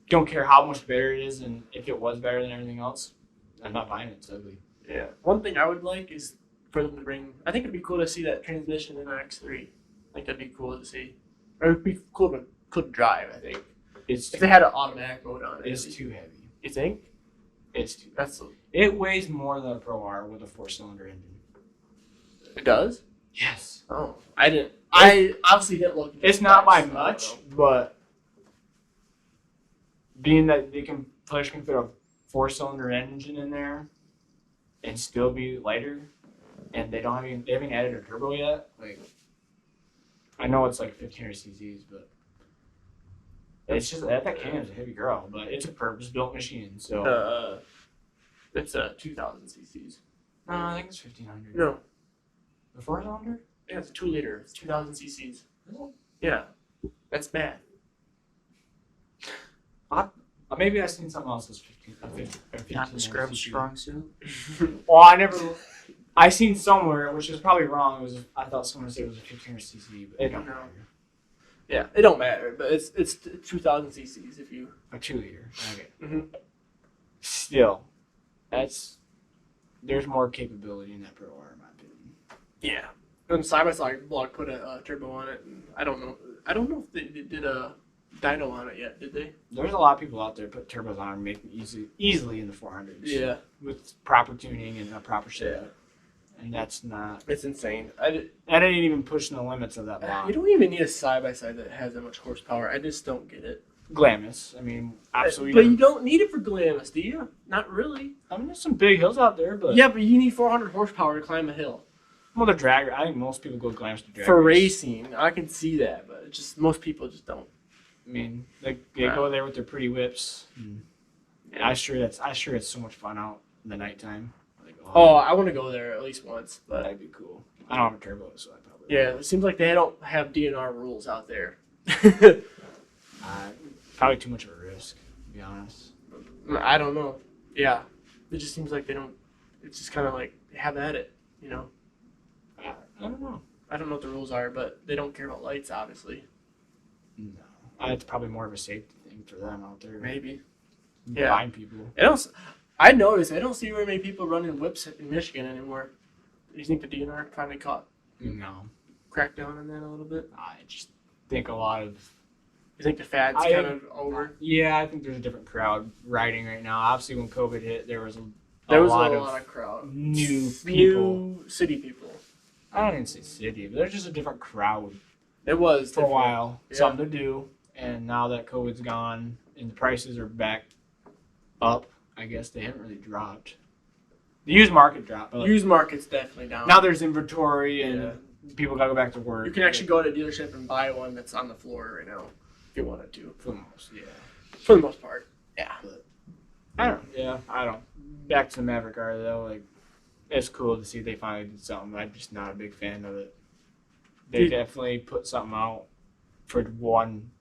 D: Don't care how much better it is, and if it was better than everything else, I'm not buying it. It's ugly.
A: Yeah. One thing I would like is for them to bring. I think it'd be cool to see that transmission in an X3. I think that'd be cool to see. Or it'd be cool to drive. I think if they had an automatic mode on it.
D: It's too heavy.
A: You think?
D: It weighs more than a Pro R with a 4-cylinder engine.
A: It does?
D: Yes.
A: Oh, I didn't. I obviously didn't look.
D: It's not by much, but being that players can fit a 4-cylinder engine in there and still be lighter, and they haven't added a turbo yet. Like, I know it's like 1500 cc's, but it's just that Cayman's a heavy girl, but it's a purpose-built machine. So
A: it's 2000 cc's.
D: no, I think it's 1500.
A: No,
D: The 4-cylinder?
A: yeah, it's a 2-liter. It's 2000 cc's. Yeah, that's bad.
D: Maybe I've seen something else that's 15.
B: Not the scrub strong suit.
D: Well, I seen somewhere, which is probably wrong. I thought someone said it was a 1500 cc, but it don't matter.
A: Yeah, it don't matter, but it's 2000 cc's if you
D: A 2-liter. Okay.
A: Mhm.
D: Still, there's more capability in that Pro R, in my opinion.
A: Yeah. And side by side blog put a turbo on it, and I don't know if they did a dyno on it yet. Did they?
D: There's a lot of people out there put turbos on and make them easily in the 400s.
A: Yeah.
D: With proper tuning and a proper setup. And that's not.
A: It's insane.
D: That ain't even pushing the limits of that block.
A: You don't even need a side by side that has that much horsepower. I just don't get it.
D: Glamis. I mean, absolutely.
A: But you don't need it for Glamis, do you? Not really.
D: I mean, there's some big hills out there, but
A: Yeah, but you need 400 horsepower to climb a hill.
D: well, the drag. I think most people go Glamis to drag.
A: For
D: race.
A: racing, I can see that, but it's just most people just don't.
D: I mean, they go there with their pretty whips. Yeah. I'm sure it's so much fun out in the nighttime. Like,
A: Oh, I want to go there at least once, but
D: that'd be cool. I don't have a turbo, so I probably
A: yeah, it seems like they don't have DNR rules out there.
D: probably too much of a risk, to be honest.
A: I don't know. Yeah, it just seems like they don't. It's just kind of like have at it, you know.
D: I don't know.
A: I don't know what the rules are, but they don't care about lights, obviously.
D: No, it's probably more of a safety thing for them out there.
A: Maybe.
D: Blind people.
A: I noticed I don't see very many people running whips in Michigan anymore. Do you think the DNR finally cracked down on that a little bit?
D: I just think a lot of.
A: You think the fad's kind of over?
D: Yeah, I think there's a different crowd riding right now. Obviously, when COVID hit, there was a lot of
A: crowd.
D: new people.
A: New city people.
D: I don't even say city, but there's just a different crowd.
A: It was
D: for a while.
A: Yeah.
D: Something to do. And now that COVID's gone and the prices are back up, I guess they haven't really dropped. The used market dropped. But
A: Used market's definitely down.
D: now there's inventory and people got to go back to work.
A: You can actually go to a dealership and buy one that's on the floor right now if you wanted to.
D: For the most, yeah.
A: For the most part. Yeah.
D: But I don't. Back to the Maverick R though, like it's cool to see they finally did something. I'm just not a big fan of it. They definitely put something out for one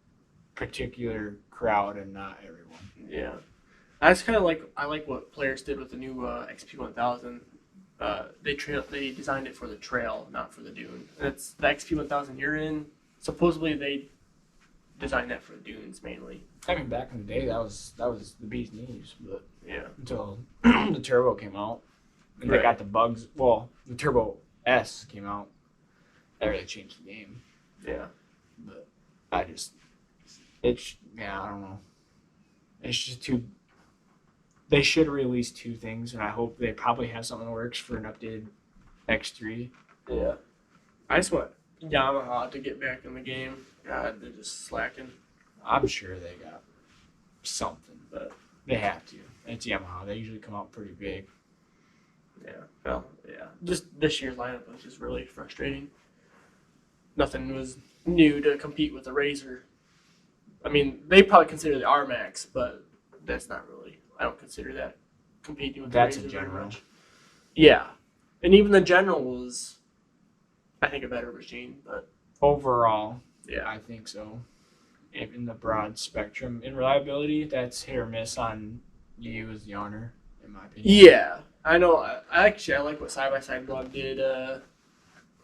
D: particular crowd and not everyone.
A: Yeah. I like what players did with the new XP1000. They designed it for the trail, not for the dune. And it's the XP1000 you're in. Supposedly they designed that for the dunes mainly.
D: I mean, back in the day, that was the bee's knees, but
A: Yeah.
D: until the turbo came out and they got the bugs. Well, the Turbo S came out. That really changed the game.
A: Yeah.
D: But I don't know. It's just too. They should release two things, and I hope they probably have something that works for an updated X3.
A: Yeah. I just want Yamaha to get back in the game. God, they're just slacking.
D: I'm sure they got something, but they have to. It's Yamaha. They usually come out pretty big.
A: Yeah. Well, yeah. Just this year's lineup was just really frustrating. Nothing was new to compete with the Razor. I mean, they probably consider the R Max, but that's not really. I don't consider that competing with
D: That's
A: the
D: a
A: Razor very
D: General.
A: much. Yeah, and even the General was, I think, a better machine. But
D: Overall,
A: yeah,
D: I think so. In the broad spectrum, in reliability, that's hit or miss on you as the owner, in my opinion.
A: yeah, I know. I like what Side by Side Blog did.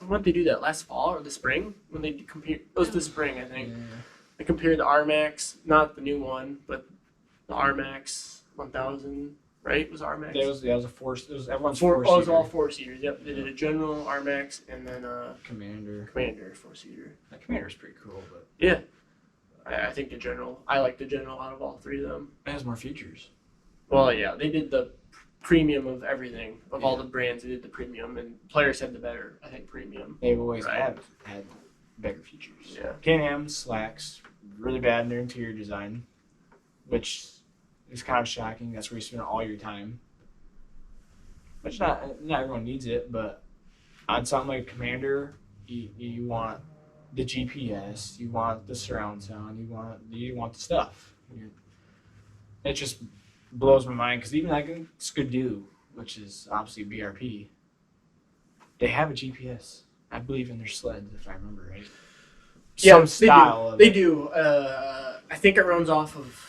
A: When did they do that? Last fall or the spring? When they compared, it was the spring, I think.
D: Yeah.
A: They compared the R Max, not the new one, but the R Max 1000, right? It was R Max.
D: That was a force. It was everyone's
A: Four,
D: four.
A: oh, it was all 4-seaters. Yep, they did a General, R Max, and then
D: Commander.
A: Commander 4-seater.
D: The Commander's pretty cool, but
A: Yeah, I think the General. I like the General out of all three of them.
D: it has more features.
A: Well, yeah, they did the premium of everything of all the brands. They did the premium, and players had the better, I think, premium.
D: They've always
A: Right.
D: had bigger features.
A: Yeah.
D: Can-Am slacks really bad in their interior design, which is kind of shocking. That's where you spend all your time. Which not everyone needs it, but on something like Commander, you want the GPS, you want the surround sound, you want the stuff. It just blows my mind because even like Skidoo, which is obviously BRP, they have a GPS. I believe in their sleds, if I remember right.
A: Yeah,
D: Some style of
A: They
D: it.
A: do. I think it runs off of.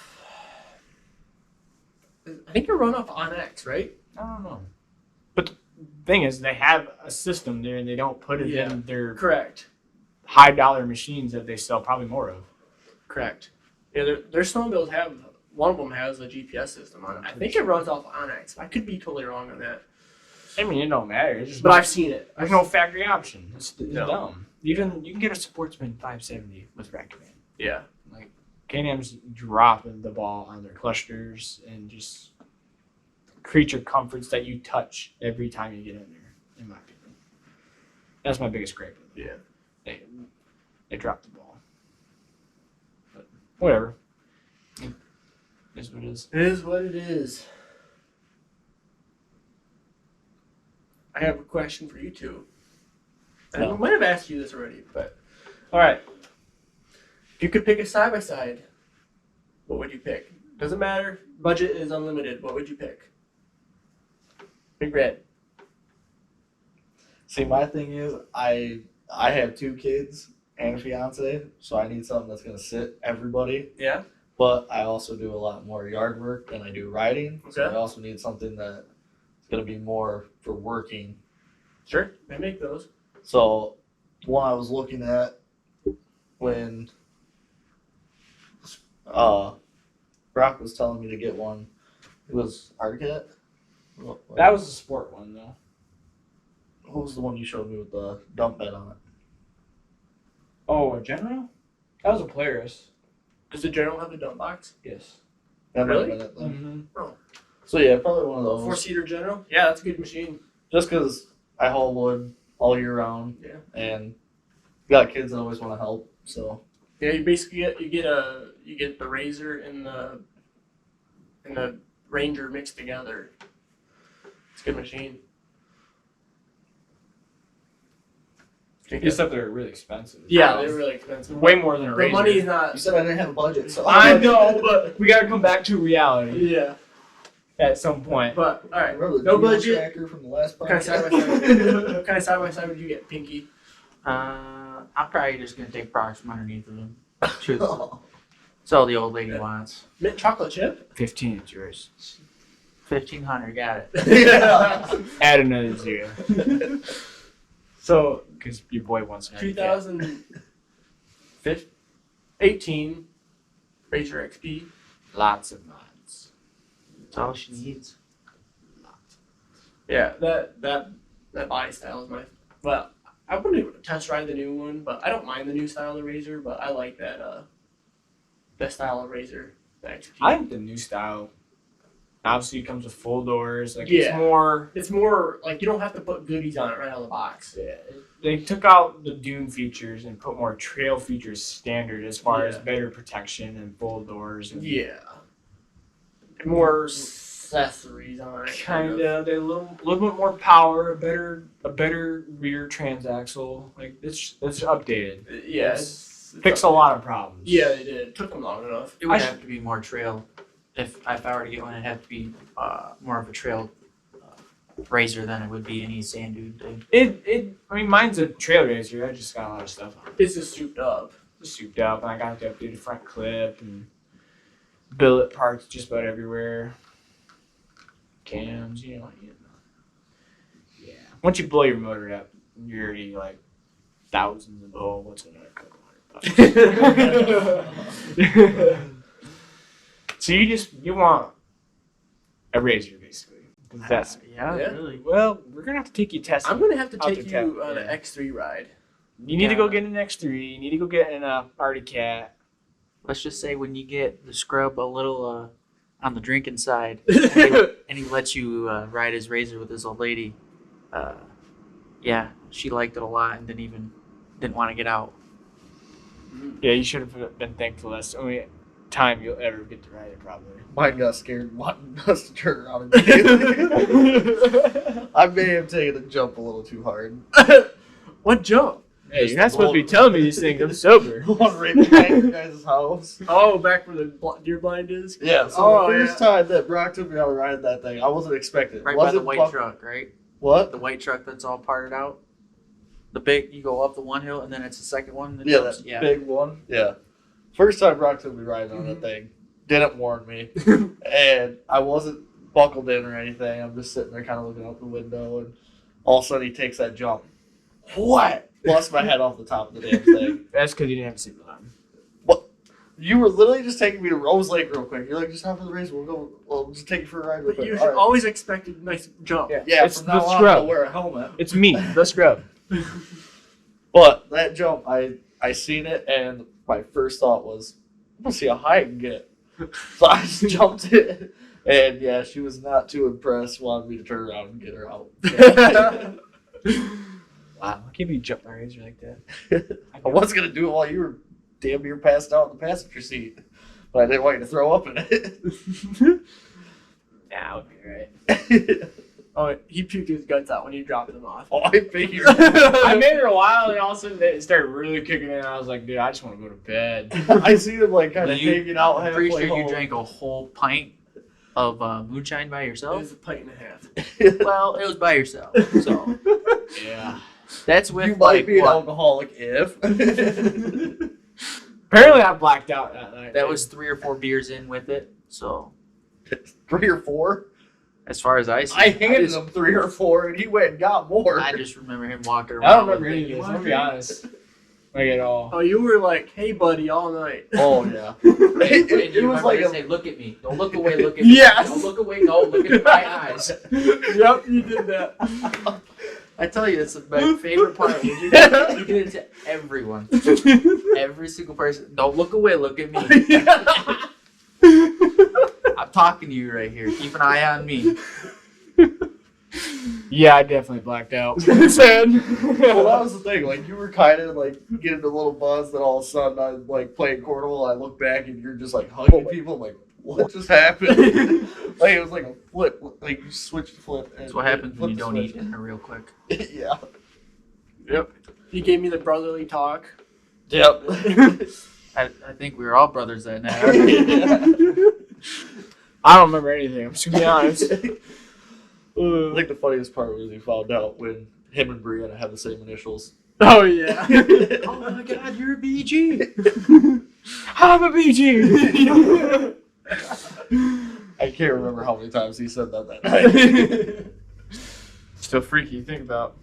A: I think it run off Onyx, right?
D: I don't know. But the thing is, they have a system there, and they don't put it
A: Yeah.
D: in their
A: Correct.
D: high-dollar machines that they sell probably more of.
A: Correct. Yeah, their snowmobiles have. One of them has a GPS system on it. I think it runs off Onyx. I could be totally wrong on that,
D: I mean, it don't matter. It's just
A: but I've seen it.
D: there's no factory option. It's
A: No.
D: dumb. You can get a Sportsman 570 with rack command.
A: Yeah.
D: Like Can-Am's dropping the ball on their clusters and just creature comforts that you touch every time you get in there. In my opinion, that's my biggest gripe.
A: Yeah.
D: They dropped the ball. But whatever. It is what it is.
A: It is what it is. I have a question for you two. And I might have asked you this already, but all right. If you could pick a side by side, what would you pick? Doesn't matter. Budget is unlimited. What would you pick? Big Red.
C: See, my thing is, I have 2 kids and a fiance, so I need something that's gonna sit everybody.
A: Yeah.
C: But I also do a lot more yard work than I do riding. So
A: Okay.
C: I also need something that's gonna be more for working.
A: Sure. They make those.
C: So one I was looking at when Brock was telling me to get one, it was Arctic.
D: That was a sport one though.
C: What was the one you showed me with the dump bed on it?
D: Oh, a General? That was a Polaris.
A: Does the General have a dump box?
D: Yes.
C: That might have
A: Really?
C: been it then.
D: Mm-hmm.
C: So yeah, probably one of those.
A: 4-seater General? Yeah, that's a good machine.
C: Just because I haul wood all year round.
A: Yeah.
C: And got kids that always want to help. So
A: Yeah, you basically get the Razor and the Ranger mixed together. It's a good machine.
D: Except they're really expensive.
A: Yeah, they're really expensive.
D: way more than a
A: The
D: Razor.
A: money's
C: you
A: not.
C: said I didn't have a budget, so
D: I know, but we gotta come back to reality
A: Yeah,
D: at some point.
A: but all right.
C: Remember the
A: No
C: Geo
A: budget.
C: tracker from the last
A: What kind of side by
C: podcast?
A: side? What kind of side by side would you get, Pinky?
B: I'm probably just gonna take products from underneath of them. Truthfully. That's all the old lady wants.
A: Mint chocolate chip.
D: 15 is yours.
B: 1,500, got it.
A: Yeah.
D: Add another zero.
A: So
D: Because your boy wants to
A: 2018 Razor XP.
D: lots of mods.
B: That's all she needs.
A: Yeah, that body style is my. Well, I wouldn't test ride the new one, but I don't mind the new style of the Razor. But I like that style of Razor, the XP.
D: I think the new style obviously comes with full doors. Like
A: Yeah.
D: it's more.
A: It's more like you don't have to put goodies on it right out of the box.
D: Yeah, they took out the dune features and put more trail features standard as far as
A: Yeah.
D: better protection and full doors. And
A: Yeah. More accessories on it.
D: Kind of. They're a little bit more power, a better rear transaxle. Like it's updated.
A: Yeah,
D: It's fixed a lot of problems.
A: Yeah, they did. It took them long enough.
B: It would have to be more trail. If I were to get one, it'd have to be more of a trail razor than it would be any sand dude thing.
D: I mean, mine's a trail razor. I just got a lot of stuff on it.
A: It's just souped up.
D: Just souped up, and I got to update the front clip and billet parts just about everywhere. Cams, you know. Yeah. Once you blow your motor up, you're already like thousands of what's another couple $100 bucks. So you want a razor basically. 'Cause that's
B: Yeah,
A: Yeah.
B: really.
D: well, we're gonna have to take you testing.
A: I'm gonna have to
D: Out
A: take
D: the
A: you
D: tap,
A: on an
D: yeah.
A: X3 ride.
D: You need to go get an X3. You need to go get an Arctic Cat.
B: Let's just say when you get the scrub a little on the drinking side, and he lets you ride his razor with his old lady, yeah, she liked it a lot and didn't want to get out.
D: Yeah, you should have been thankful. That's the only time you'll ever get to ride it, probably.
C: Mine got scared wanting us to turn around and get it. I may have taken the jump a little too hard.
A: What jump?
D: Hey, you're not supposed to be telling me these things. I'm sober.
C: One right behind you guys' house.
A: Oh, back where the deer blind is?
C: Yeah, so
A: Oh,
C: the first time that Brock took me on a ride that thing, I wasn't expecting it.
B: Right by the
C: Wasn't
B: white
C: buck-
B: truck, right?
C: What?
B: The white truck that's all parted out. The big, you go up the one hill and then it's the second one. That
C: Yeah,
B: jumps.
C: that big one. Yeah. First time Brock took me riding on that thing, didn't warn me, and I wasn't buckled in or anything. I'm just sitting there kind of looking out the window, and all of a sudden he takes that jump. What? Bust my head off the top of the damn thing.
D: That's because you didn't have a seatbelt on.
C: You were literally just taking me to Rose Lake real quick. You're like, just hop in the race. We'll just take you for a ride real
A: But
C: quick.
A: you
C: All right.
A: always expected a nice jump.
C: Yeah,
D: It's
C: from now
D: the
C: on,
D: scrub.
C: I'll wear a helmet.
D: It's me, the scrub.
C: But that jump, I seen it, and my first thought was, I'm gonna see how high I can get. So I just jumped it, and yeah, she was not too impressed. Wanted me to turn around and get her out.
D: Wow, I can't be jump my razor like that.
C: I was gonna do it while you were damn near passed out in the passenger seat, but I didn't want you to throw up in it.
D: Nah, would be alright.
A: Oh, he puked his guts out when you dropped him off.
C: Oh, I figured.
D: I made it a while, and all of a sudden it started really kicking in. I was like, dude, I just want to go to bed.
C: I seen him like kind of
B: You-
C: hanging out
B: I'm pretty
C: halfway
B: sure you
C: home.
B: drank a whole pint of moonshine by
A: It
B: yourself.
A: was a pint and a half.
B: Well, it was by yourself. So
D: Yeah.
B: that's with
C: You might
B: like
C: be an
B: what?
C: alcoholic if.
D: Apparently, I blacked out that night.
B: That was 3 or 4 beers in with it. So
C: 3 or 4.
B: as far as I see,
C: I handed
B: just,
C: him 3 or 4, and he went and got more.
B: I just remember him walking around.
D: I don't remember
B: with
D: any
B: it.
D: of this. I'm gonna be honest. Like at all.
A: Oh, you were like, hey, buddy, all night.
C: Oh yeah.
B: And
C: it
B: you
C: was
B: remember
C: like
B: to
C: a,
B: say, "Look at me! Don't look away! Look at me!
A: Yes.
B: Don't look away! No, look into my eyes!"
A: Yep, you did that.
B: I tell you, it's my favorite part. You did it to everyone, every single person. Don't look away! Look at me! I'm talking to you right here. Keep an eye on me.
D: Yeah, I definitely blacked out.
C: well, that was the thing. Like you were kind of like getting a little buzz, then all of a sudden I like playing cornhole. I look back and you're just like hugging people. I'm like, what just happened? Like it was like a flip. Like you switched to flip. And
B: That's what happens when you
C: flip
B: don't
C: the
B: eat dinner real quick.
C: switch. Yeah.
A: Yep. He gave me the brotherly talk.
C: Yep.
B: I think we were all brothers that night.
D: I don't remember anything. I'm just gonna be honest.
C: I think the funniest part was we found out when him and Brianna have the same initials.
A: Oh, yeah.
B: Oh my God, you're a BG.
D: I'm a BG.
C: I can't remember how many times he said that night.
D: Still freaky to think about.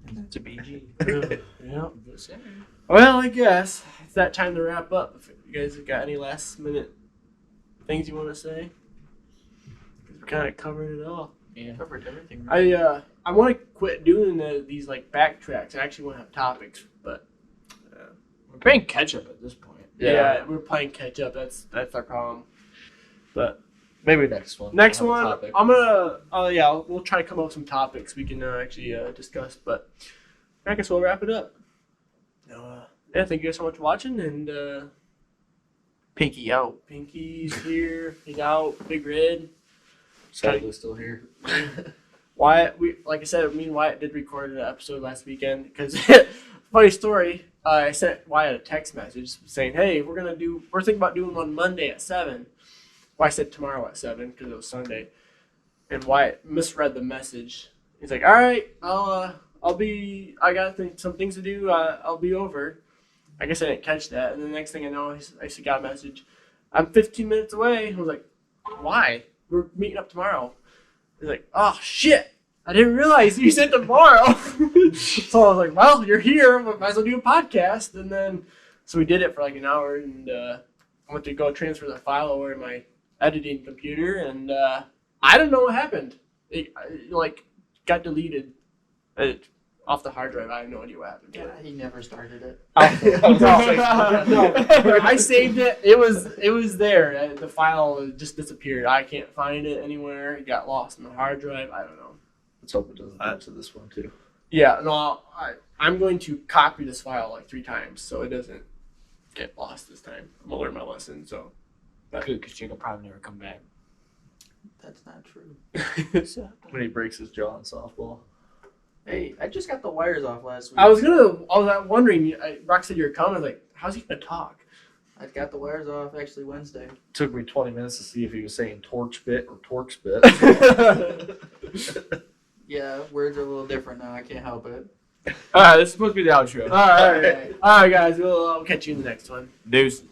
B: And that's a BG.
A: Yep. Well, I guess it's that time to wrap up. If you guys have got any last minute things you want to say, because we kind of covered it all.
B: Yeah, covered everything.
A: I want to quit doing these like backtracks. I actually want to have topics, but
D: We're playing catch up at this point.
A: yeah, we're playing catch up. That's our problem. But
C: Maybe next one.
A: next
C: We'll have a
A: one,
C: topic.
A: I'm gonna we'll try to come up with some topics we can actually discuss. But I guess we'll wrap it up. Yeah, thank you guys so much for watching, and
B: Pinky out.
A: Pinky's here. He's out. Big Red.
C: Sadly, still here.
A: Wyatt, like I said, me and Wyatt did record an episode last weekend because funny story. I sent Wyatt a text message saying, "Hey, we're thinking about doing one Monday at 7." Well, I said tomorrow at 7 because it was Sunday, and Wyatt misread the message. He's like, "All right, I'll be. I got some things to do. I'll be over." I guess I didn't catch that, and the next thing I know, I got a message. I'm 15 minutes away. I was like, "Why? We're meeting up tomorrow." He's like, "Oh shit! I didn't realize you said tomorrow." So I was like, "Well, you're here. Might as well do a podcast." And then, so we did it for like an hour, and I went to go transfer the file over to my editing computer, and I don't know what happened. It got deleted off the hard drive. I have no idea what happened.
B: Yeah, he never started it.
A: No, I saved it. It was there. The file just disappeared. I can't find it anywhere. It got lost in the hard drive. I don't know.
C: Let's hope it doesn't happen to this one too.
A: Yeah, no, I'm going to copy this file like 3 times so it doesn't get lost this time. I'm gonna learn my lesson. So
D: Good, because Jake will probably never come back.
B: That's not true.
C: When he breaks his jaw in softball.
B: Hey, I just got the wires off last week.
A: I was wondering. Rock said you were coming. I was like, how's he gonna talk?
B: I got the wires off actually Wednesday.
C: Took me 20 minutes to see if he was saying torch bit or torch bit.
B: Yeah, words are a little different now. I can't help it.
D: All right, this is supposed to be the outro.
A: All right, guys. We'll catch you in the next one.
D: Deuces.